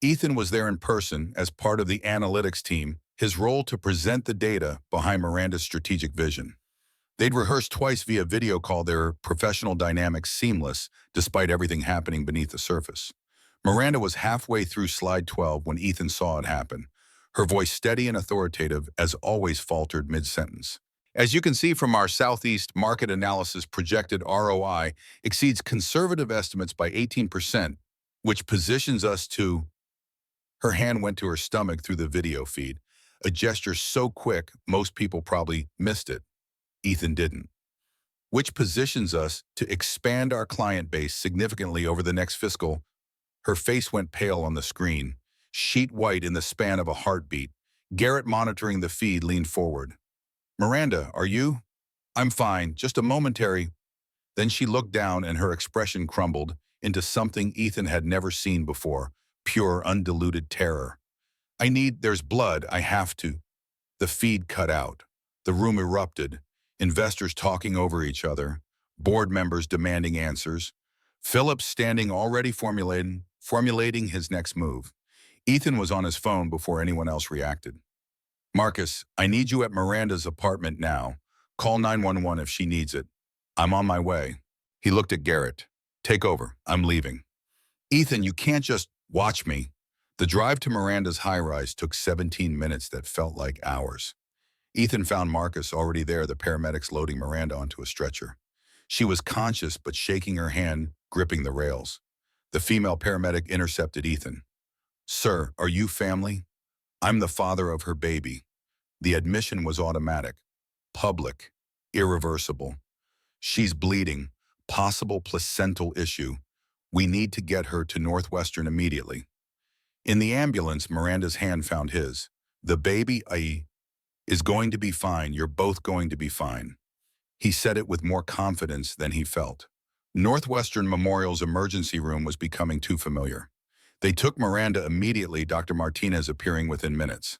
Ethan was there in person as part of the analytics team, his role to present the data behind Miranda's strategic vision. They'd rehearsed twice via video call, their professional dynamics seamless despite everything happening beneath the surface. Miranda was halfway through slide 12 when Ethan saw it happen. Her voice, steady and authoritative, as always, faltered mid-sentence. "As you can see from our Southeast market analysis, projected ROI exceeds conservative estimates by 18%, which positions us to..." Her hand went to her stomach through the video feed, a gesture so quick most people probably missed it. Ethan didn't. "Which positions us to expand our client base significantly over the next fiscal." Her face went pale on the screen, sheet white in the span of a heartbeat. Garrett, monitoring the feed, leaned forward. "Miranda, are you?" "I'm fine, just a momentary..." Then she looked down and her expression crumbled into something Ethan had never seen before. Pure, undiluted terror. "There's blood, I have to." The feed cut out. The room erupted. Investors talking over each other. board members demanding answers, Phillips standing already formulating his next move. Ethan was on his phone before anyone else reacted. Marcus, I need you at Miranda's apartment now. Call 911 if she needs it. I'm on my way. He looked at Garrett. Take over. I'm leaving. Ethan, you can't just watch me. The drive to Miranda's high-rise took 17 minutes that felt like hours. Ethan found Marcus already there, the paramedics loading Miranda onto a stretcher. She was conscious but shaking her hand, gripping the rails. The female paramedic intercepted Ethan. Sir, are you family? I'm the father of her baby. The admission was automatic, public, irreversible. She's bleeding, possible placental issue. We need to get her to Northwestern immediately. In the ambulance, Miranda's hand found his. The baby, is going to be fine. You're both going to be fine. He said it with more confidence than he felt. Northwestern Memorial's emergency room was becoming too familiar. They took Miranda immediately, Dr. Martinez appearing within minutes.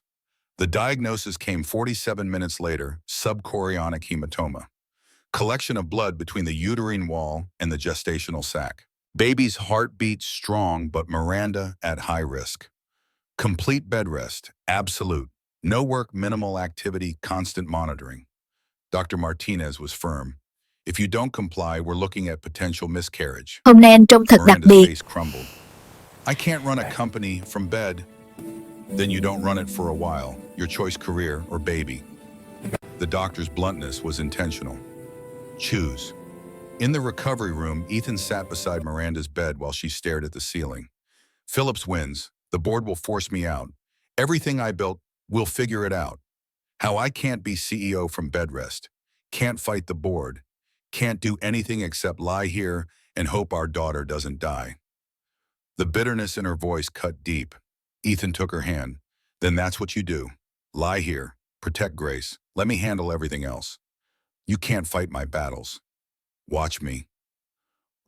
The diagnosis came 47 minutes later, subchorionic hematoma. Collection of blood between the uterine wall and the gestational sac. Baby's heartbeat strong, but Miranda at high risk. Complete bed rest, absolute. No work, minimal activity, constant monitoring. Dr. Martinez was firm. If you don't comply, we're looking at potential miscarriage. Hôm nay anh trông thật đặc Miranda's biệt. face crumbled. I can't run a company from bed. Then you don't run it for a while. Your choice, career or baby. The doctor's bluntness was intentional. Choose. In the recovery room, Ethan sat beside Miranda's bed while she stared at the ceiling. Phillips wins. The board will force me out. Everything I built, we'll figure it out. How I can't be CEO from bed rest. Can't fight the board. Can't do anything except lie here and hope our daughter doesn't die. The bitterness in her voice cut deep. Ethan took her hand. Then that's what you do. Lie here. Protect Grace. Let me handle everything else. You can't fight my battles. Watch me.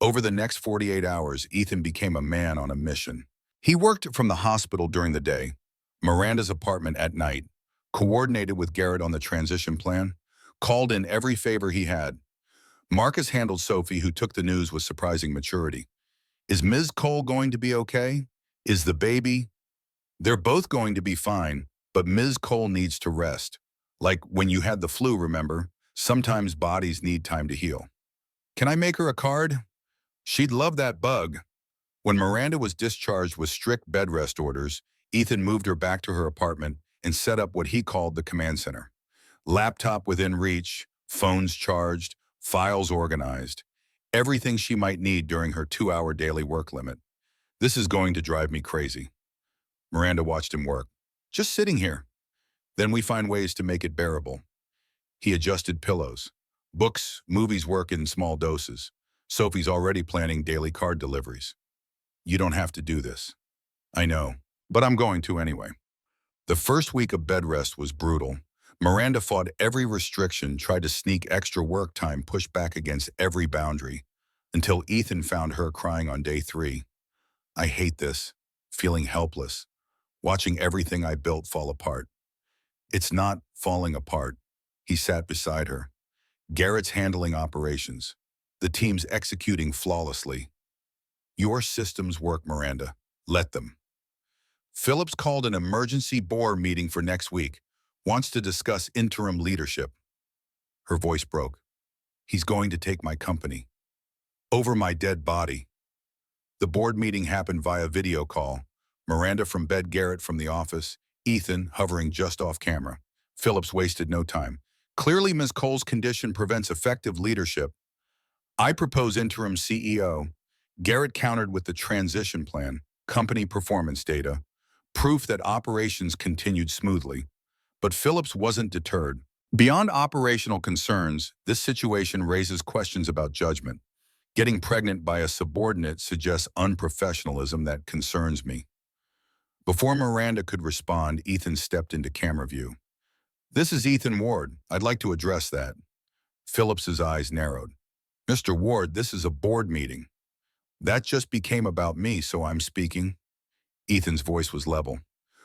Over the next 48 hours, Ethan became a man on a mission. He worked from the hospital during the day, Miranda's apartment at night, coordinated with Garrett on the transition plan, called in every favor he had. Marcus handled Sophie, who took the news with surprising maturity. Is Ms. Cole going to be okay? Is the baby? They're both going to be fine, but Ms. Cole needs to rest. Like when you had the flu, remember? Sometimes bodies need time to heal. Can I make her a card? She'd love that bug. When Miranda was discharged with strict bed rest orders, Ethan moved her back to her apartment and set up what he called the command center. Laptop within reach, phones charged, files organized, everything she might need during her 2-hour daily work limit. This is going to drive me crazy. Miranda watched him work. Just sitting here. Then we find ways to make it bearable. He adjusted pillows. Books, movies work in small doses. Sophie's already planning daily card deliveries. You don't have to do this. I know, but I'm going to anyway. The first week of bed rest was brutal. Miranda fought every restriction, tried to sneak extra work time, pushed back against every boundary, until Ethan found her crying on day 3. I hate this, feeling helpless, watching everything I built fall apart. It's not falling apart. He sat beside her. Garrett's handling operations. The team's executing flawlessly. Your systems work, Miranda. Let them. Phillips called an emergency board meeting for next week. Wants to discuss interim leadership. Her voice broke. He's going to take my company. Over my dead body. The board meeting happened via video call. Miranda from bed, Garrett from the office, Ethan hovering just off camera. Phillips wasted no time. Clearly, Ms. Cole's condition prevents effective leadership. I propose interim CEO. Garrett countered with the transition plan, company performance data, proof that operations continued smoothly. But Phillips wasn't deterred. Beyond operational concerns, this situation raises questions about judgment. Getting pregnant by a subordinate suggests unprofessionalism that concerns me. Before Miranda could respond, Ethan stepped into camera view. This is Ethan Ward. I'd like to address that. Phillips's eyes narrowed. Mr. Ward, this is a board meeting. That just became about me, so I'm speaking. Ethan's voice was level.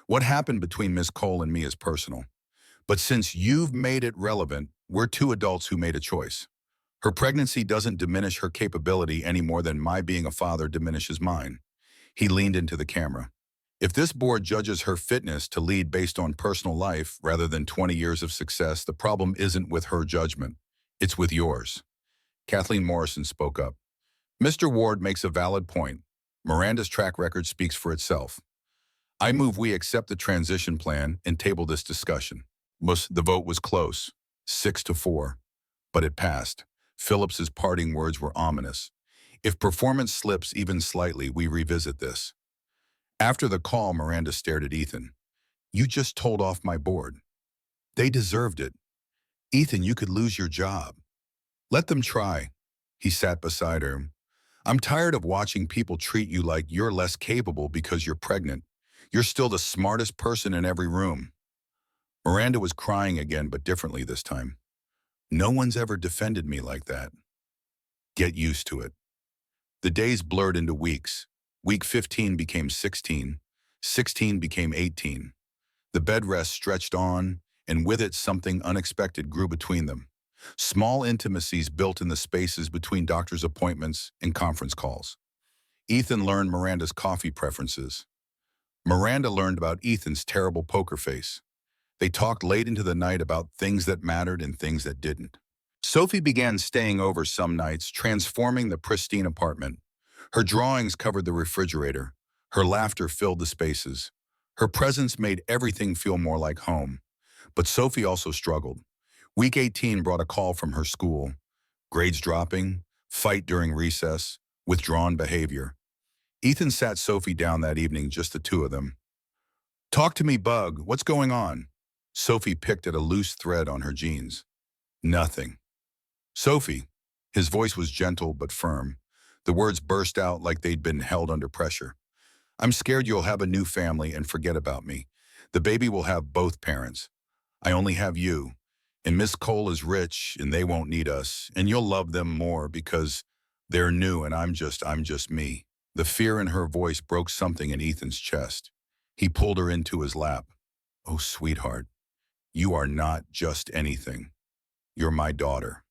What happened between Ms. Cole and me is personal. But since you've made it relevant, we're two adults who made a choice. Her pregnancy doesn't diminish her capability any more than my being a father diminishes mine. He leaned into the camera. If this board judges her fitness to lead based on personal life rather than 20 years of success, the problem isn't with her judgment. It's with yours. Kathleen Morrison spoke up. Mr. Ward makes a valid point. Miranda's track record speaks for itself. I move we accept the transition plan and table this discussion. The vote was close, 6-4, but it passed. Phillips's parting words were ominous. If performance slips even slightly, we revisit this. After the call, Miranda stared at Ethan. You just told off my board. They deserved it. Ethan, you could lose your job. Let them try. He sat beside her. I'm tired of watching people treat you like you're less capable because you're pregnant. You're still the smartest person in every room. Miranda was crying again, but differently this time. No one's ever defended me like that. Get used to it. The days blurred into weeks. Week 15 became 16. 16 became 18. The bed rest stretched on, and with it something unexpected grew between them. Small intimacies built in the spaces between doctor's appointments and conference calls. Ethan learned Miranda's coffee preferences. Miranda learned about Ethan's terrible poker face. They talked late into the night about things that mattered and things that didn't. Sophie began staying over some nights, transforming the pristine apartment. Her drawings covered the refrigerator. Her laughter filled the spaces. Her presence made everything feel more like home. But Sophie also struggled. Week 18 brought a call from her school. Grades dropping, fight during recess, withdrawn behavior. Ethan sat Sophie down that evening, just the two of them. Talk to me, Bug. What's going on? Sophie picked at a loose thread on her jeans. Nothing. Sophie. His voice was gentle but firm. The words burst out like they'd been held under pressure. I'm scared you'll have a new family and forget about me. The baby will have both parents. I only have you. And Miss Cole is rich and they won't need us. And you'll love them more because they're new and I'm just me. The fear in her voice broke something in Ethan's chest. He pulled her into his lap. Oh, sweetheart, you are not just anything. You're my daughter,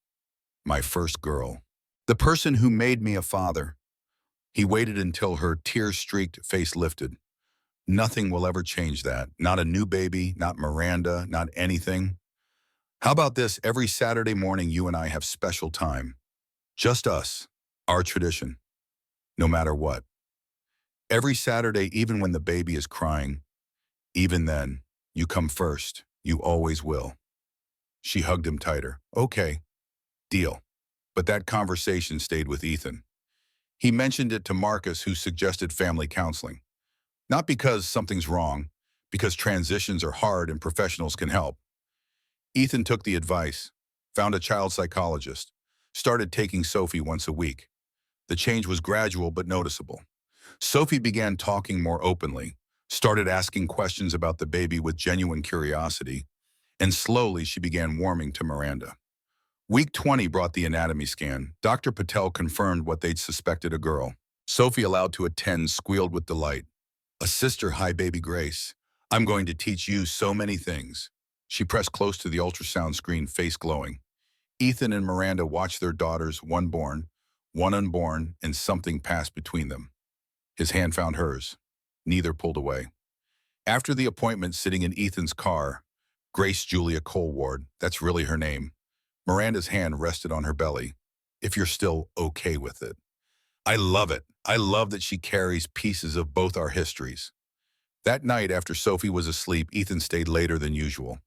my first girl, the person who made me a father. He waited until her tear-streaked face lifted. Nothing will ever change that. Not a new baby, not Miranda, not anything. How about this? Every Saturday morning, you and I have special time. Just us, our tradition, no matter what. Every Saturday, even when the baby is crying, even then, you come first. You always will. She hugged him tighter. Okay, deal. But that conversation stayed with Ethan. He mentioned it to Marcus, who suggested family counseling. Not because something's wrong, because transitions are hard and professionals can help. Ethan took the advice, found a child psychologist, started taking Sophie once a week. The change was gradual but noticeable. Sophie began talking more openly, started asking questions about the baby with genuine curiosity, and slowly she began warming to Miranda. Week 20 brought the anatomy scan. Dr. Patel confirmed what they'd suspected, a girl. Sophie, allowed to attend, squealed with delight. A sister, hi baby Grace. I'm going to teach you so many things. She pressed close to the ultrasound screen, face glowing. Ethan and Miranda watched their daughters, one born, one unborn, and something passed between them. His hand found hers. Neither pulled away. After the appointment, sitting in Ethan's car, Grace Julia Coleward, that's really her name, Miranda's hand rested on her belly. If you're still okay with it. I love it. I love that she carries pieces of both our histories. That night, after Sophie was asleep, Ethan stayed later than usual.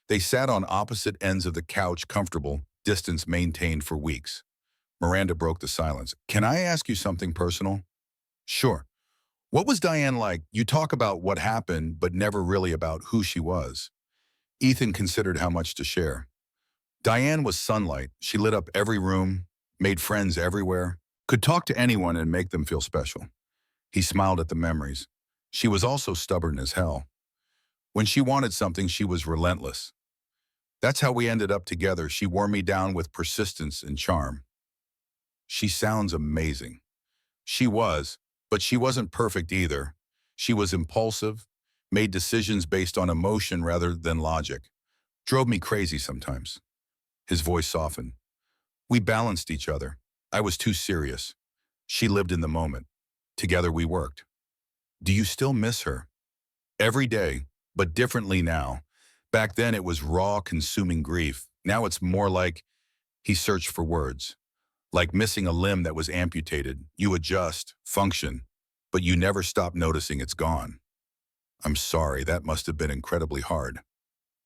They sat on opposite ends of the couch, comfortable, distance maintained for weeks. Miranda broke the silence. Can I ask you something personal? Sure. What was Diane like? You talk about what happened, but never really about who she was. Ethan considered how much to share. Diane was sunlight. She lit up every room, made friends everywhere, could talk to anyone and make them feel special. He smiled at the memories. She was also stubborn as hell. When she wanted something, she was relentless. That's how we ended up together. She wore me down with persistence and charm. She sounds amazing. She was, but she wasn't perfect either. She was impulsive, made decisions based on emotion rather than logic. Drove me crazy sometimes. His voice softened. We balanced each other. I was too serious. She lived in the moment. Together we worked. Do you still miss her? Every day, but differently now. Back then it was raw, consuming grief. Now it's more like he searched for words. Like missing a limb that was amputated. You adjust, function, but you never stop noticing it's gone. I'm sorry, that must have been incredibly hard.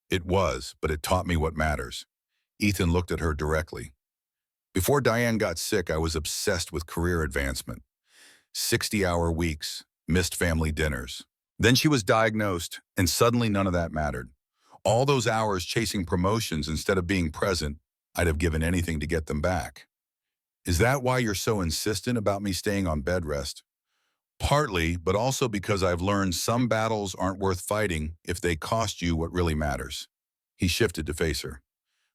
It was, but it taught me what matters. Ethan looked at her directly. Before Diane got sick, I was obsessed with career advancement. 60-hour weeks, missed family dinners. Then she was diagnosed, and suddenly none of that mattered. All those hours chasing promotions instead of being present, I'd have given anything to get them back. Is that why you're so insistent about me staying on bed rest? Partly, but also because I've learned some battles aren't worth fighting if they cost you what really matters. He shifted to face her.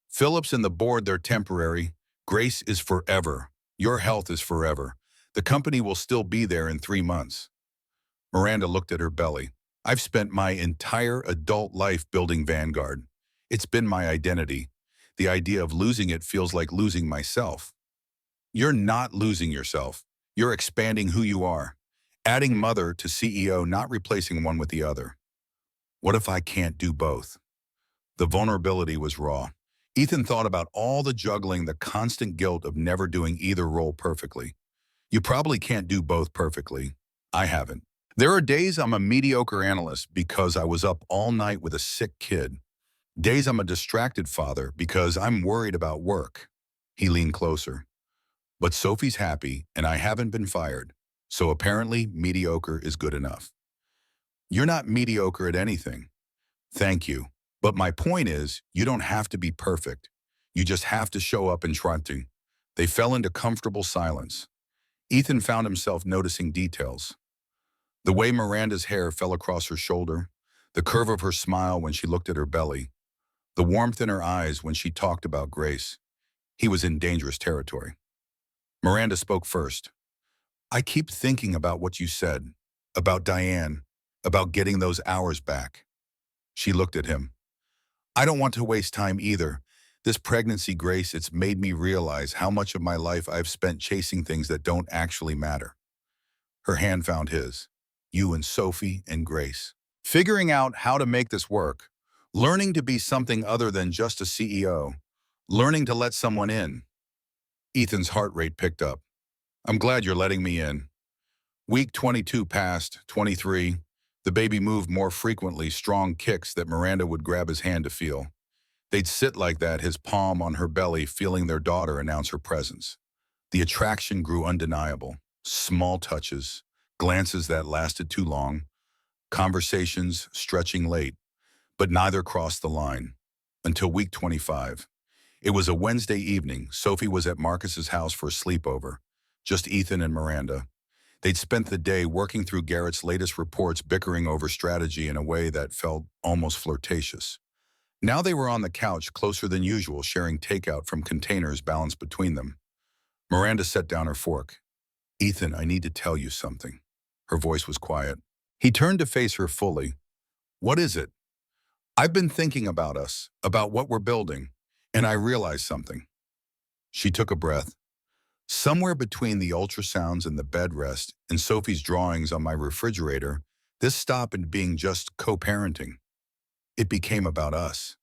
Phillips and the board, they're temporary. Grace is forever. Your health is forever. The company will still be there in 3 months. Miranda looked at her belly. I've spent my entire adult life building Vanguard. It's been my identity. The idea of losing it feels like losing myself. You're not losing yourself. You're expanding who you are. Adding mother to CEO, not replacing one with the other. What if I can't do both? The vulnerability was raw. Ethan thought about all the juggling, the constant guilt of never doing either role perfectly. You probably can't do both perfectly. I haven't. There are days I'm a mediocre analyst because I was up all night with a sick kid. Days I'm a distracted father because I'm worried about work. He leaned closer. But Sophie's happy and I haven't been fired. So apparently mediocre is good enough. You're not mediocre at anything. Thank you. But my point is, you don't have to be perfect. You just have to show up and try to. They fell into comfortable silence. Ethan found himself noticing details. The way Miranda's hair fell across her shoulder, the curve of her smile when she looked at her belly, the warmth in her eyes when she talked about Grace. He was in dangerous territory. Miranda spoke first. I keep thinking about what you said, about Diane, about getting those hours back. She looked at him. I don't want to waste time either. This pregnancy, Grace, it's made me realize how much of my life I've spent chasing things that don't actually matter. Her hand found his. You and Sophie and Grace. Figuring out how to make this work. Learning to be something other than just a CEO. Learning to let someone in. Ethan's heart rate picked up. I'm glad you're letting me in. Week 22 passed, 23. The baby moved more frequently, strong kicks that Miranda would grab his hand to feel. They'd sit like that, his palm on her belly, feeling their daughter announce her presence. The attraction grew undeniable. Small touches, glances that lasted too long, conversations stretching late, but neither crossed the line. Until week 25. It was a Wednesday evening. Sophie was at Marcus's house for a sleepover. Just Ethan and Miranda. They'd spent the day working through Garrett's latest reports, bickering over strategy in a way that felt almost flirtatious. Now they were on the couch, closer than usual, sharing takeout from containers balanced between them. Miranda set down her fork. Ethan, I need to tell you something. Her voice was quiet. He turned to face her fully. What is it? I've been thinking about us, about what we're building, and I realized something. She took a breath. Somewhere between the ultrasounds and the bed rest and Sophie's drawings on my refrigerator, this stopped being just co-parenting. It became about us.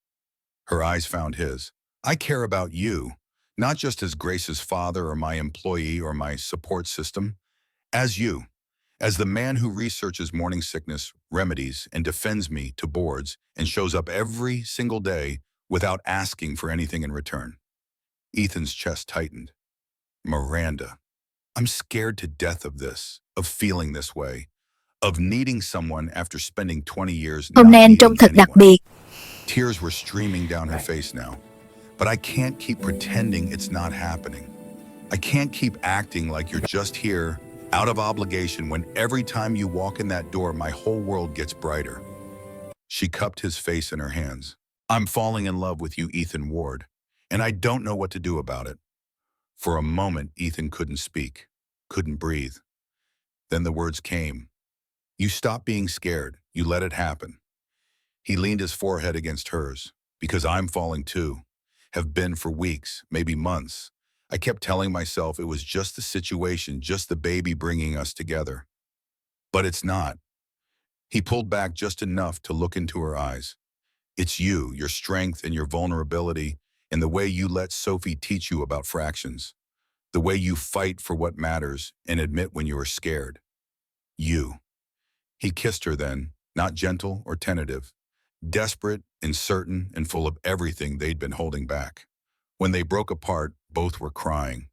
Her eyes found his. I care about you, not just as Grace's father or my employee or my support system, as you, as the man who researches morning sickness remedies and defends me to boards and shows up every single day without asking for anything in return. Ethan's chest tightened. Miranda, I'm scared to death of this, of feeling this way, of needing someone after spending 20 years Hôm nay not anh trông needing thật đặc anyone. biệt. Tears were streaming down her face now. But I can't keep pretending it's not happening. I can't keep acting like you're just here, out of obligation, when every time you walk in that door, my whole world gets brighter. She cupped his face in her hands. I'm falling in love with you, Ethan Ward, and I don't know what to do about it. For a moment, Ethan couldn't speak, couldn't breathe. Then the words came. You stop being scared. You let it happen. He leaned his forehead against hers. Because I'm falling too. Have been for weeks, maybe months. I kept telling myself it was just the situation, just the baby bringing us together. But it's not. He pulled back just enough to look into her eyes. It's you, your strength and your vulnerability, and the way you let Sophie teach you about fractions. The way you fight for what matters and admit when you are scared. You. He kissed her then, not gentle or tentative, desperate and certain and full of everything they'd been holding back. When they broke apart, both were crying.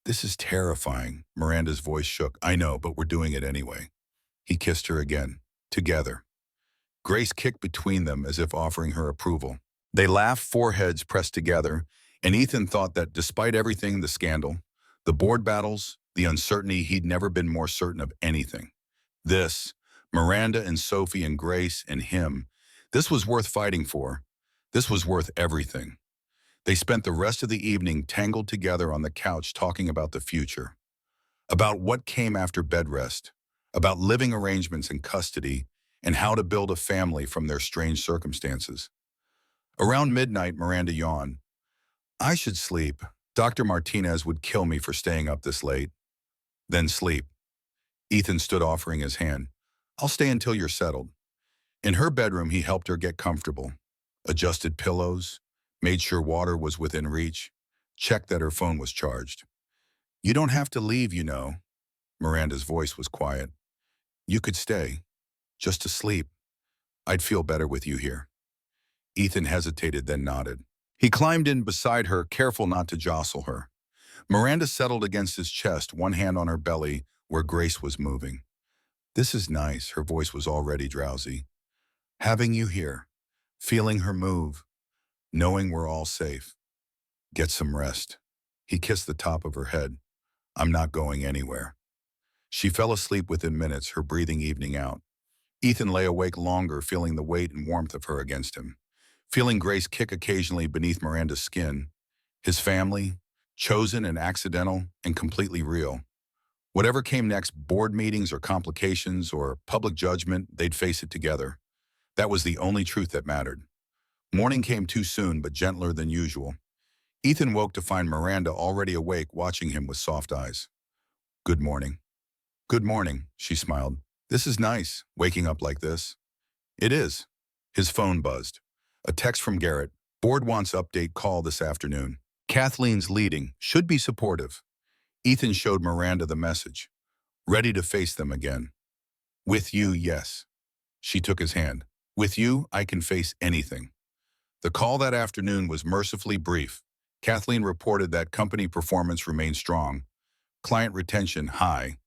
This is terrifying. Miranda's voice shook. I know, but we're doing it anyway. He kissed her again, together. Grace kicked between them as if offering her approval. They laughed, foreheads pressed together, and Ethan thought that despite everything, the scandal, the board battles, the uncertainty, he'd never been more certain of anything. This, Miranda and Sophie and Grace and him, this was worth fighting for. This was worth everything. They spent the rest of the evening tangled together on the couch talking about the future, about what came after bed rest, about living arrangements and custody, and how to build a family from their strange circumstances. Around midnight, Miranda yawned. I should sleep. Dr. Martinez would kill me for staying up this late. Then sleep. Ethan stood offering his hand. I'll stay until you're settled. In her bedroom, he helped her get comfortable, adjusted pillows, made sure water was within reach, checked that her phone was charged. You don't have to leave, you know. Miranda's voice was quiet. You could stay, just to sleep. I'd feel better with you here. Ethan hesitated, then nodded. He climbed in beside her, careful not to jostle her. Miranda settled against his chest, one hand on her belly, where Grace was moving. This is nice, her voice was already drowsy. Having you here, feeling her move, knowing we're all safe. Get some rest. He kissed the top of her head. I'm not going anywhere. She fell asleep within minutes, her breathing evening out. Ethan lay awake longer, feeling the weight and warmth of her against him, feeling Grace kick occasionally beneath Miranda's skin. His family, chosen and accidental and completely real. Whatever came next, board meetings or complications or public judgment, they'd face it together. That was the only truth that mattered. Morning came too soon, but gentler than usual. Ethan woke to find Miranda already awake, watching him with soft eyes. Good morning. Good morning, she smiled. This is nice, waking up like this. It is. His phone buzzed. A text from Garrett. Board wants update call this afternoon. Kathleen's leading, should be supportive. Ethan showed Miranda the message. Ready to face them again. With you, yes. She took his hand. With you, I can face anything. The call that afternoon was mercifully brief. Kathleen reported that company performance remained strong, client retention high,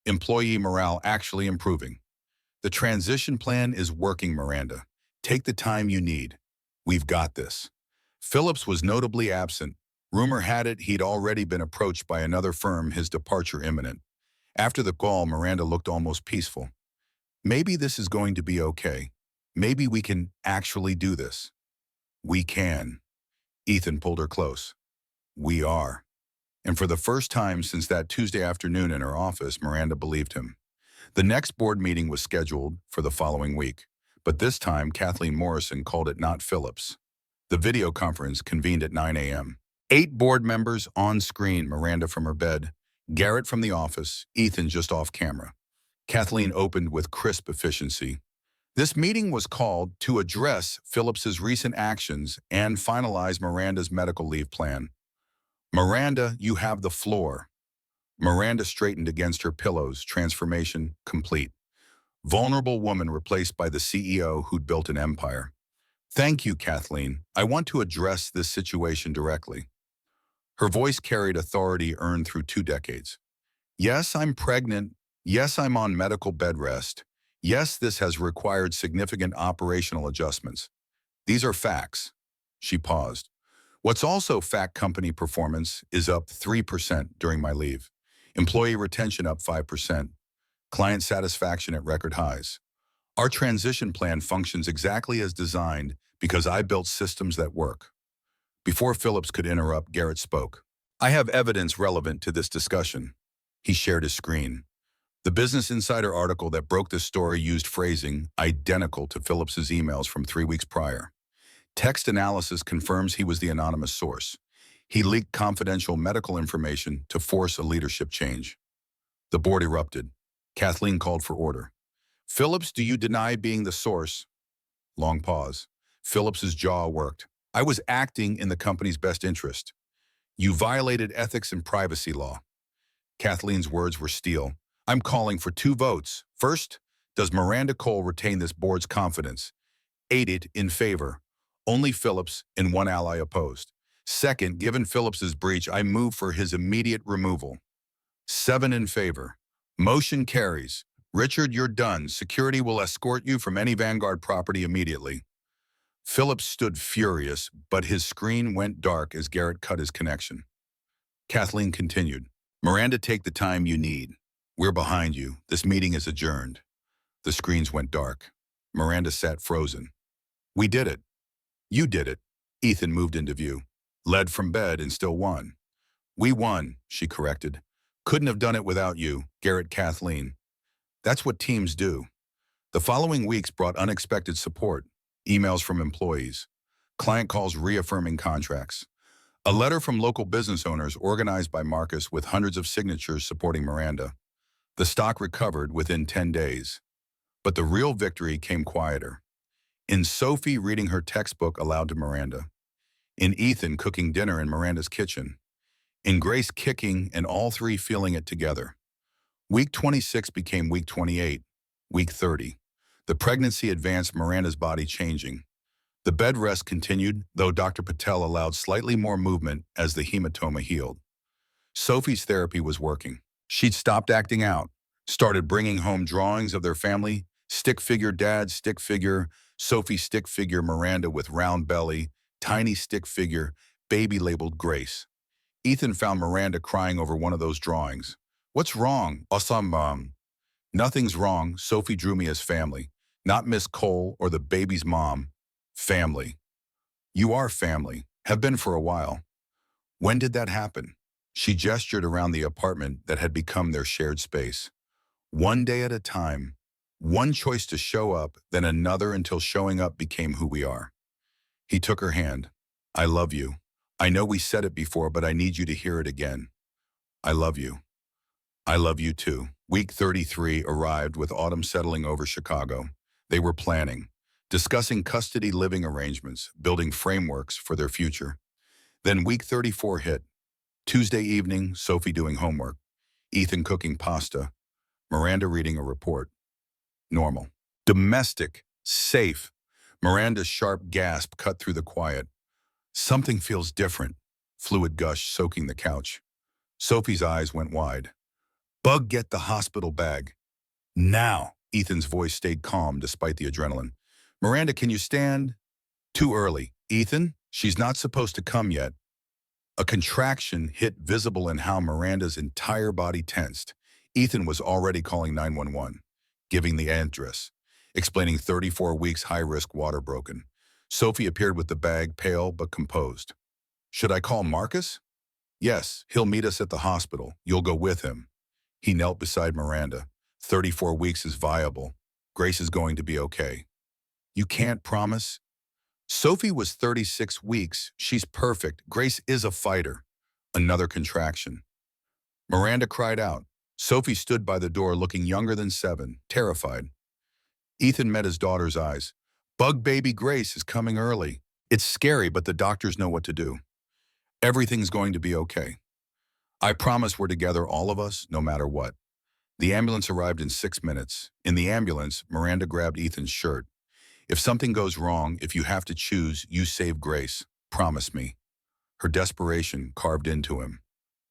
employee morale actually improving. The transition plan is working, Miranda. Take the time you need. We've got this. Phillips was notably absent. Rumor had it he'd already been approached by another firm, his departure imminent. After the call, Miranda looked almost peaceful. Maybe this is going to be okay. Maybe we can actually do this. We can. Ethan pulled her close. We are. And for the first time since that Tuesday afternoon in her office, Miranda believed him. The next board meeting was scheduled for the following week, but this time Kathleen Morrison called it not Phillips. The video conference convened at 9 a.m. 8 board members on screen, Miranda from her bed, Garrett from the office, Ethan just off camera. Kathleen opened with crisp efficiency. This meeting was called to address Phillips's recent actions and finalize Miranda's medical leave plan. Miranda, you have the floor. Miranda straightened against her pillows, transformation complete. Vulnerable woman replaced by the CEO who'd built an empire. Thank you, Kathleen. I want to address this situation directly. Her voice carried authority earned through 2 decades. Yes, I'm pregnant. Yes, I'm on medical bed rest. Yes, this has required significant operational adjustments. These are facts. She paused. What's also fact, company performance is up 3% during my leave. Employee retention up 5%. Client satisfaction at record highs. Our transition plan functions exactly as designed because I built systems that work. Before Phillips could interrupt, Garrett spoke. I have evidence relevant to this discussion. He shared his screen. The Business Insider article that broke this story used phrasing identical to Phillips's emails from 3 weeks prior. Text analysis confirms he was the anonymous source. He leaked confidential medical information to force a leadership change. The board erupted. Kathleen called for order. Phillips, do you deny being the source? Long pause. Phillips's jaw worked. I was acting in the company's best interest. You violated ethics and privacy law. Kathleen's words were steel. I'm calling for 2 votes. First, does Miranda Cole retain this board's confidence? 8 in favor. Only Phillips and 1 ally opposed. Second, given Phillips's breach, I move for his immediate removal. 7 in favor. Motion carries. Richard, you're done. Security will escort you from any Vanguard property immediately. Phillips stood furious, but his screen went dark as Garrett cut his connection. Kathleen continued. Miranda, take the time you need. We're behind you. This meeting is adjourned. The screens went dark. Miranda sat frozen. We did it. You did it. Ethan moved into view. Led from bed and still won. We won, she corrected. Couldn't have done it without you, Garrett. Kathleen. That's what teams do. The following weeks brought unexpected support. Emails from employees. Client calls reaffirming contracts. A letter from local business owners organized by Marcus with hundreds of signatures supporting Miranda. The stock recovered within 10 days. But the real victory came quieter. In Sophie reading her textbook aloud to Miranda. In Ethan cooking dinner in Miranda's kitchen. In Grace kicking and all 3 feeling it together. Week 26 became week 28. Week 30. The pregnancy advanced, Miranda's body changing. The bed rest continued, though Dr. Patel allowed slightly more movement as the hematoma healed. Sophie's therapy was working. She'd stopped acting out, started bringing home drawings of their family, stick figure dad, stick figure, Sophie stick figure Miranda with round belly, tiny stick figure, baby labeled Grace. Ethan found Miranda crying over one of those drawings. What's wrong? Awesome, Mom. Nothing's wrong. Sophie drew me as family. Not Miss Cole or the baby's mom. Family. You are family. Have been for a while. When did that happen? She gestured around the apartment that had become their shared space. One day at a time. One choice to show up, then another until showing up became who we are. He took her hand. I love you. I know we said it before, but I need you to hear it again. I love you. I love you too. Week 33 arrived with autumn settling over Chicago. They were planning, discussing custody living arrangements, building frameworks for their future. Then week 34 hit. Tuesday evening, Sophie doing homework, Ethan cooking pasta, Miranda reading a report. Normal. Domestic. Safe. Miranda's sharp gasp cut through the quiet. Something feels different. Fluid gush soaking the couch. Sophie's eyes went wide. Bug, get the hospital bag. Now. Ethan's voice stayed calm despite the adrenaline. Miranda, can you stand? Too early. Ethan, she's not supposed to come yet. A contraction hit visible in how Miranda's entire body tensed. Ethan was already calling 911, giving the address, explaining 34 weeks high-risk water broken. Sophie appeared with the bag, pale but composed. Should I call Marcus? Yes, he'll meet us at the hospital. You'll go with him. He knelt beside Miranda. 34 weeks is viable. Grace is going to be okay. You can't promise? Sophie was 36 weeks. She's perfect. Grace is a fighter. Another contraction. Miranda cried out. Sophie stood by the door looking younger than 7, terrified. Ethan met his daughter's eyes. Bug baby Grace is coming early. It's scary, but the doctors know what to do. Everything's going to be okay. I promise we're together, all of us, no matter what. The ambulance arrived in 6 minutes. In the ambulance, Miranda grabbed Ethan's shirt. If something goes wrong, if you have to choose, you save Grace. Promise me. Her desperation carved into him.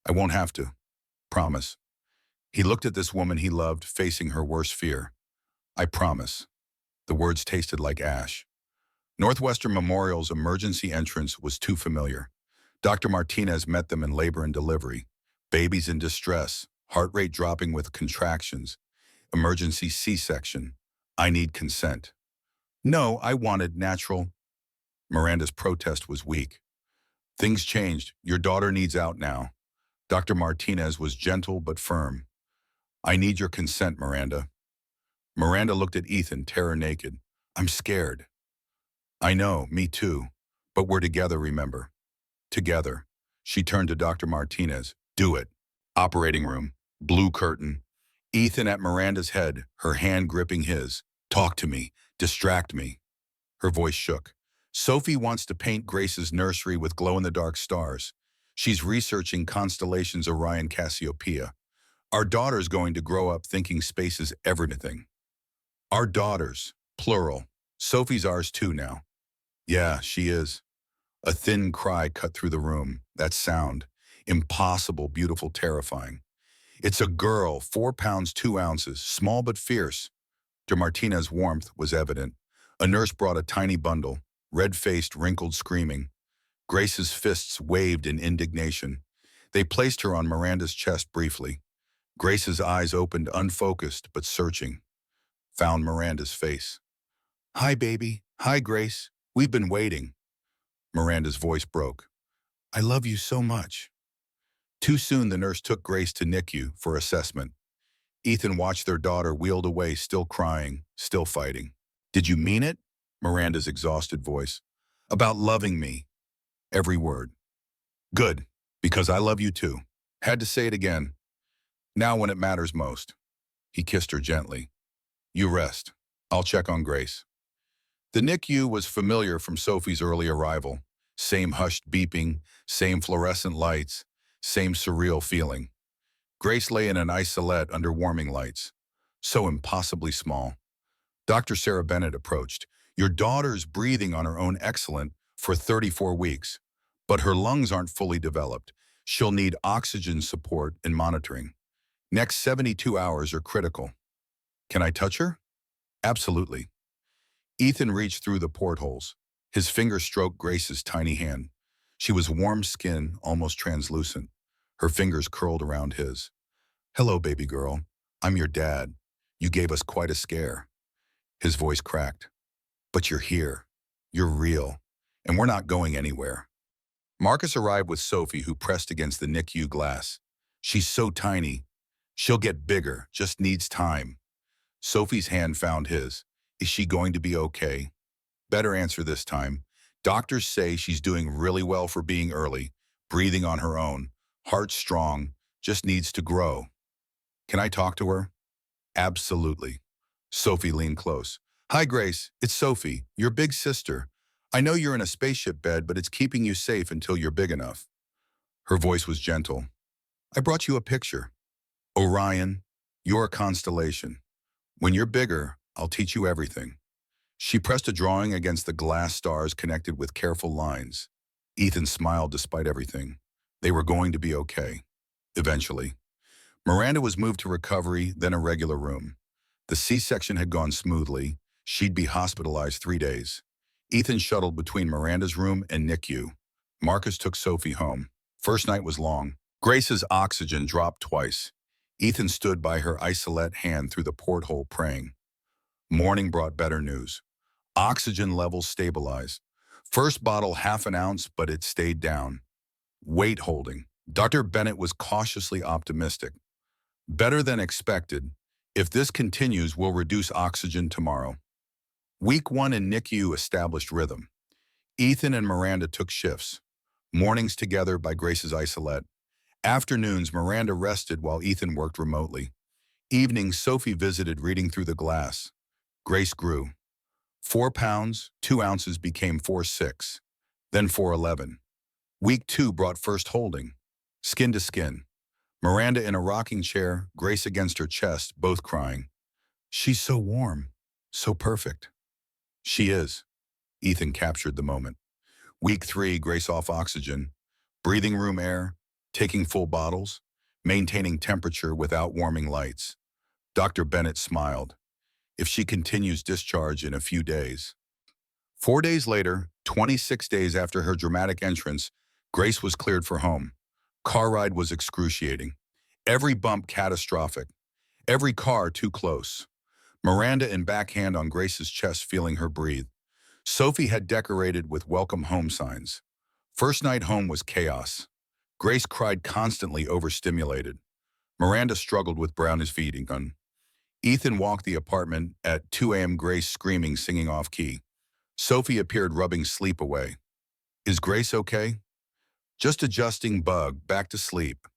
I won't have to. Promise. He looked at this woman he loved, facing her worst fear. I promise. The words tasted like ash. Northwestern Memorial's emergency entrance was too familiar. Dr. Martinez met them in labor and delivery. Babies in distress, heart rate dropping with contractions. Emergency C-section. I need consent. No, I wanted natural. Miranda's protest was weak. Things changed. Your daughter needs out now. Dr. Martinez was gentle but firm. I need your consent, Miranda. Miranda looked at Ethan, terror naked. I'm scared. I know, me too. But we're together, remember. Together. She turned to Dr. Martinez. Do it. Operating room. Blue curtain. Ethan at Miranda's head, her hand gripping his. Talk to me. Distract me. Her voice shook. Sophie wants to paint Grace's nursery with glow-in-the-dark stars. She's researching constellations Orion Cassiopeia. Our daughter's going to grow up thinking space is everything. Our daughters, plural. Sophie's ours too now. Yeah, she is. A thin cry cut through the room. That sound. Impossible, beautiful, terrifying. It's a girl, 4 pounds, 2 ounces, small but fierce. De Martinez's warmth was evident. A nurse brought a tiny bundle, red-faced, wrinkled, screaming. Grace's fists waved in indignation. They placed her on Miranda's chest briefly. Grace's eyes opened, unfocused but searching. Found Miranda's face. Hi, baby. Hi, Grace. We've been waiting. Miranda's voice broke. I love you so much. Too soon, the nurse took Grace to NICU for assessment. Ethan watched their daughter wheeled away, still crying, still fighting. Did you mean it? Miranda's exhausted voice. About loving me. Every word. Good, because I love you too. Had to say it again. Now when it matters most. He kissed her gently. You rest. I'll check on Grace. The NICU was familiar from Sophie's early arrival. Same hushed beeping, same fluorescent lights, same surreal feeling. Grace lay in an isolette under warming lights. So impossibly small. Dr. Sarah Bennett approached. Your daughter's breathing on her own excellent for 34 weeks, but her lungs aren't fully developed. She'll need oxygen support and monitoring. Next 72 hours are critical. Can I touch her? Absolutely. Ethan reached through the portholes. His finger stroked Grace's tiny hand. She was warm skin, almost translucent. Her fingers curled around his. Hello, baby girl. I'm your dad. You gave us quite a scare. His voice cracked. But you're here. You're real. And we're not going anywhere. Marcus arrived with Sophie, who pressed against the NICU glass. She's so tiny. She'll get bigger, just needs time. Sophie's hand found his. Is she going to be okay? Better answer this time. Doctors say she's doing really well for being early, breathing on her own, heart strong, just needs to grow. Can I talk to her? Absolutely. Sophie leaned close. Hi, Grace. It's Sophie, your big sister. I know you're in a spaceship bed, but it's keeping you safe until you're big enough. Her voice was gentle. I brought you a picture. Orion, you're a constellation. When you're bigger, I'll teach you everything. She pressed a drawing against the glass stars connected with careful lines. Ethan smiled despite everything. They were going to be okay. Eventually. Miranda was moved to recovery, then a regular room. The C-section had gone smoothly. She'd be hospitalized 3 days. Ethan shuttled between Miranda's room and NICU. Marcus took Sophie home. First night was long. Grace's oxygen dropped twice. Ethan stood by her isolette hand through the porthole praying. Morning brought better news. Oxygen levels stabilized. First bottle 1/2 ounce, but it stayed down. Weight holding. Dr. Bennett was cautiously optimistic. Better than expected. If this continues, we'll reduce oxygen tomorrow. Week 1 in NICU established rhythm. Ethan and Miranda took shifts. Mornings together by Grace's isolette. Afternoons, Miranda rested while Ethan worked remotely. Evenings, Sophie visited, reading through the glass. Grace grew. 4 pounds, 2 ounces became 4.6, then 4.11. Week 2 brought first holding, skin to skin. Miranda in a rocking chair, Grace against her chest, both crying. She's so warm, so perfect. She is. Ethan captured the moment. Week 3, Grace off oxygen, breathing room air, taking full bottles, maintaining temperature without warming lights. Dr. Bennett smiled. If she continues, discharge in a few days. 4 days later, 26 days after her dramatic entrance, Grace was cleared for home. Car ride was excruciating. Every bump catastrophic. Every car too close. Miranda in backhand on Grace's chest, feeling her breathe. Sophie had decorated with welcome home signs. First night home was chaos. Grace cried constantly, overstimulated. Miranda struggled with Brownie's feeding gun. Ethan walked the apartment at 2 a.m. Grace screaming, singing off key. Sophie appeared, rubbing sleep away. Is Grace okay? Just adjusting bug, back to sleep.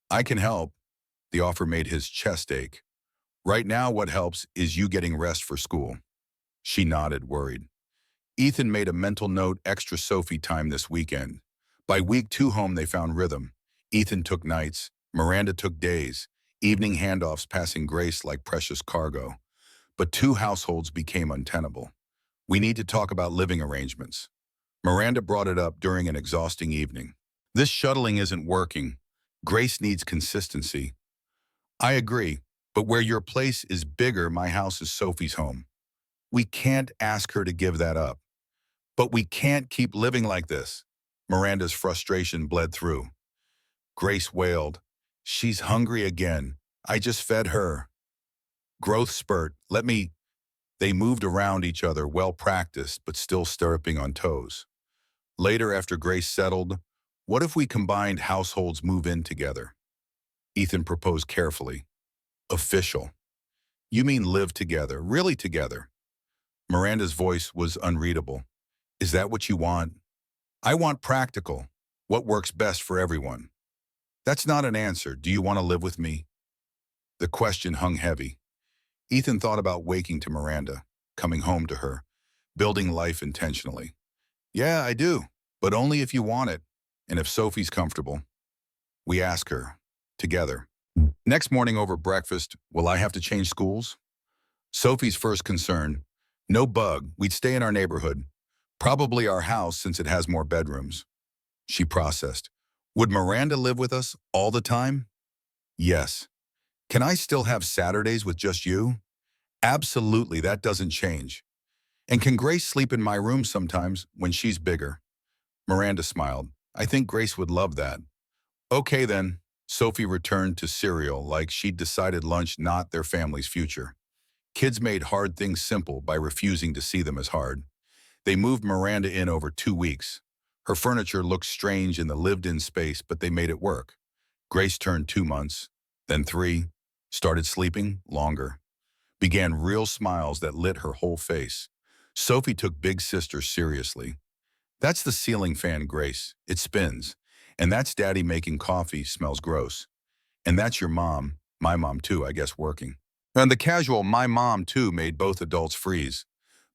I can help. The offer made his chest ache. Right now, what helps is you getting rest for school. She nodded, worried. Ethan made a mental note, extra Sophie time this weekend. By week 2 home, they found rhythm. Ethan took nights, Miranda took days, evening handoffs passing Grace like precious cargo. But 2 households became untenable. We need to talk about living arrangements. Miranda brought it up during an exhausting evening. This shuttling isn't working. Grace needs consistency. I agree, but where your place is bigger, my house is Sophie's home. We can't ask her to give that up. But we can't keep living like this. Miranda's frustration bled through. Grace wailed. She's hungry again. I just fed her. Growth spurt. They moved around each other, well practiced, but still stirruping on toes. Later, after Grace settled, what if we combined households move in together? Ethan proposed carefully. Official. You mean live together, really together? Miranda's voice was unreadable. Is that what you want? I want practical. What works best for everyone? That's not an answer. Do you want to live with me? The question hung heavy. Ethan thought about waking to Miranda, coming home to her, building life intentionally. Yeah, I do, but only if you want it, and if Sophie's comfortable. We ask her, together. Next morning over breakfast, will I have to change schools? Sophie's first concern, no bug, we'd stay in our neighborhood. Probably our house since it has more bedrooms. She processed. Would Miranda live with us all the time? Yes. Can I still have Saturdays with just you? Absolutely, that doesn't change. And can Grace sleep in my room sometimes when she's bigger? Miranda smiled. I think Grace would love that. Okay then. Sophie returned to cereal like she'd decided lunch not their family's future. Kids made hard things simple by refusing to see them as hard. They moved Miranda in over 2 weeks. Her furniture looked strange in the lived-in space, but they made it work. Grace turned 2 months, then 3, started sleeping longer, began real smiles that lit her whole face. Sophie took big sister seriously. That's the ceiling fan, Grace. It spins. And that's Daddy making coffee, smells gross. And that's your mom, my mom too, I guess, working. And the casual my mom too made both adults freeze.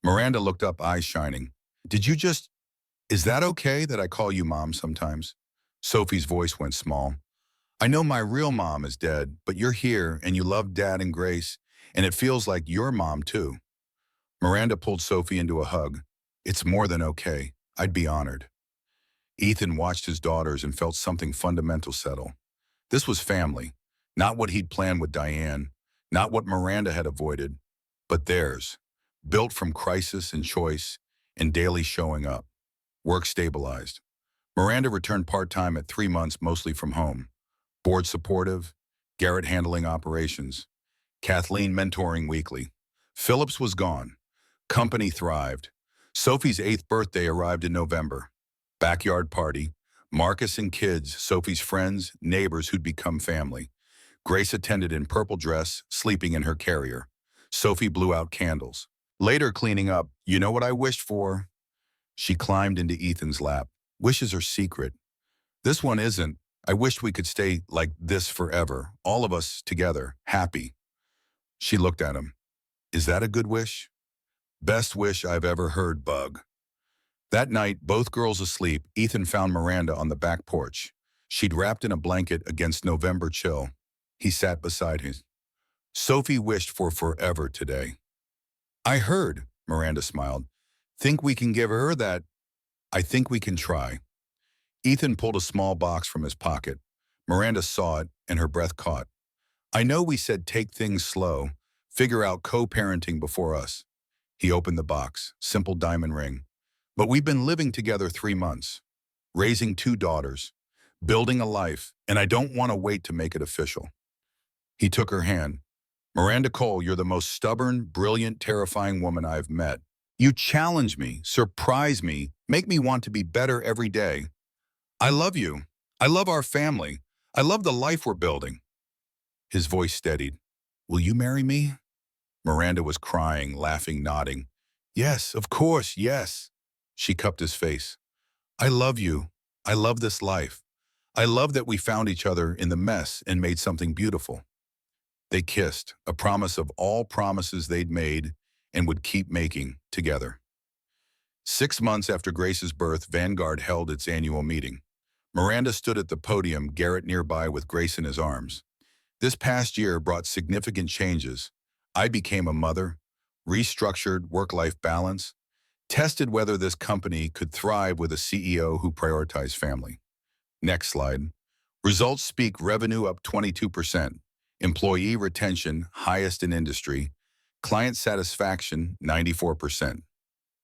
Miranda looked up, eyes shining. Did you just... Is that okay that I call you mom sometimes? Sophie's voice went small. I know my real mom is dead, but you're here and you love Dad and Grace, and it feels like your mom too. Miranda pulled Sophie into a hug. It's more than okay. I'd be honored. Ethan watched his daughters and felt something fundamental settle. This was family, not what he'd planned with Diane, not what Miranda had avoided, but theirs, built from crisis and choice and daily showing up. Work stabilized. Miranda returned part-time at 3 months, mostly from home. Board supportive, Garrett handling operations, Kathleen mentoring weekly. Phillips was gone. Company thrived. Sophie's 8th birthday arrived in November. Backyard party. Marcus and kids, Sophie's friends, neighbors who'd become family. Grace attended in purple dress, sleeping in her carrier. Sophie blew out candles. Later cleaning up, you know what I wished for? She climbed into Ethan's lap. Wishes are secret. This one isn't. I wished we could stay like this forever, all of us together, happy. She looked at him. Is that a good wish? Best wish I've ever heard, Bug. That night, both girls asleep, Ethan found Miranda on the back porch. She'd wrapped in a blanket against November chill. He sat beside her. Sophie wished for forever today. I heard, Miranda smiled. Think we can give her that? I think we can try. Ethan pulled a small box from his pocket. Miranda saw it, and her breath caught. I know we said take things slow, figure out co-parenting before us. He opened the box, simple diamond ring. But we've been living together 3 months, raising 2 daughters, building a life, and I don't want to wait to make it official. He took her hand. Miranda Cole, you're the most stubborn, brilliant, terrifying woman I've met. You challenge me, surprise me, make me want to be better every day. I love you. I love our family. I love the life we're building. His voice steadied. Will you marry me? Miranda was crying, laughing, nodding. Yes, of course, yes. She cupped his face. I love you. I love this life. I love that we found each other in the mess and made something beautiful. They kissed, a promise of all promises they'd made and would keep making together. 6 months after Grace's birth, Vanguard held its annual meeting. Miranda stood at the podium, Garrett nearby with Grace in his arms. This past year brought significant changes. I became a mother, restructured work-life balance, tested whether this company could thrive with a CEO who prioritized family. Next slide. Results speak: revenue up 22%, employee retention highest in industry, client satisfaction 94%.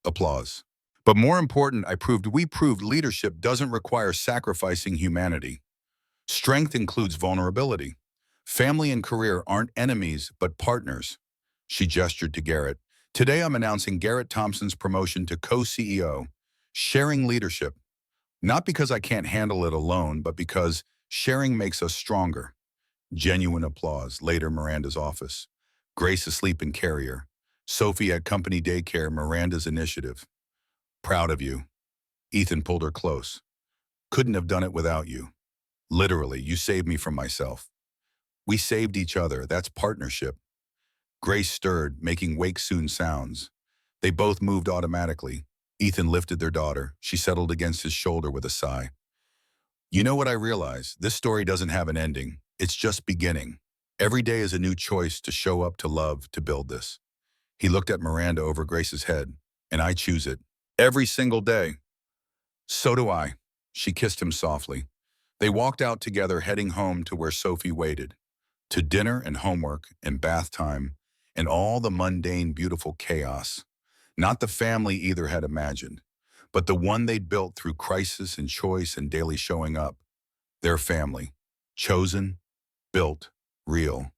Applause. But more important, we proved leadership doesn't require sacrificing humanity. Strength includes vulnerability. Family and career aren't enemies, but partners. She gestured to Garrett. Today I'm announcing Garrett Thompson's promotion to co-CEO, sharing leadership. Not because I can't handle it alone, but because sharing makes us stronger. Genuine applause. Later, Miranda's office. Grace asleep in carrier. Sophie at company daycare, Miranda's initiative. Proud of you. Ethan pulled her close. Couldn't have done it without you. Literally, you saved me from myself. We saved each other. That's partnership. Grace stirred, making wake-soon sounds. They both moved automatically. Ethan lifted their daughter. She settled against his shoulder with a sigh. You know what I realize? This story doesn't have an ending. It's just beginning. Every day is a new choice to show up, to love, to build this. He looked at Miranda over Grace's head. And I choose it. Every single day. So do I. She kissed him softly. They walked out together, heading home to where Sophie waited. To dinner and homework and bath time and all the mundane, beautiful chaos. Not the family either had imagined, but the one they'd built through crisis and choice and daily showing up. Their family. Chosen, built, real.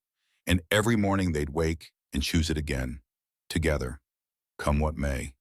And every morning they'd wake and choose it again. Together. Come what may.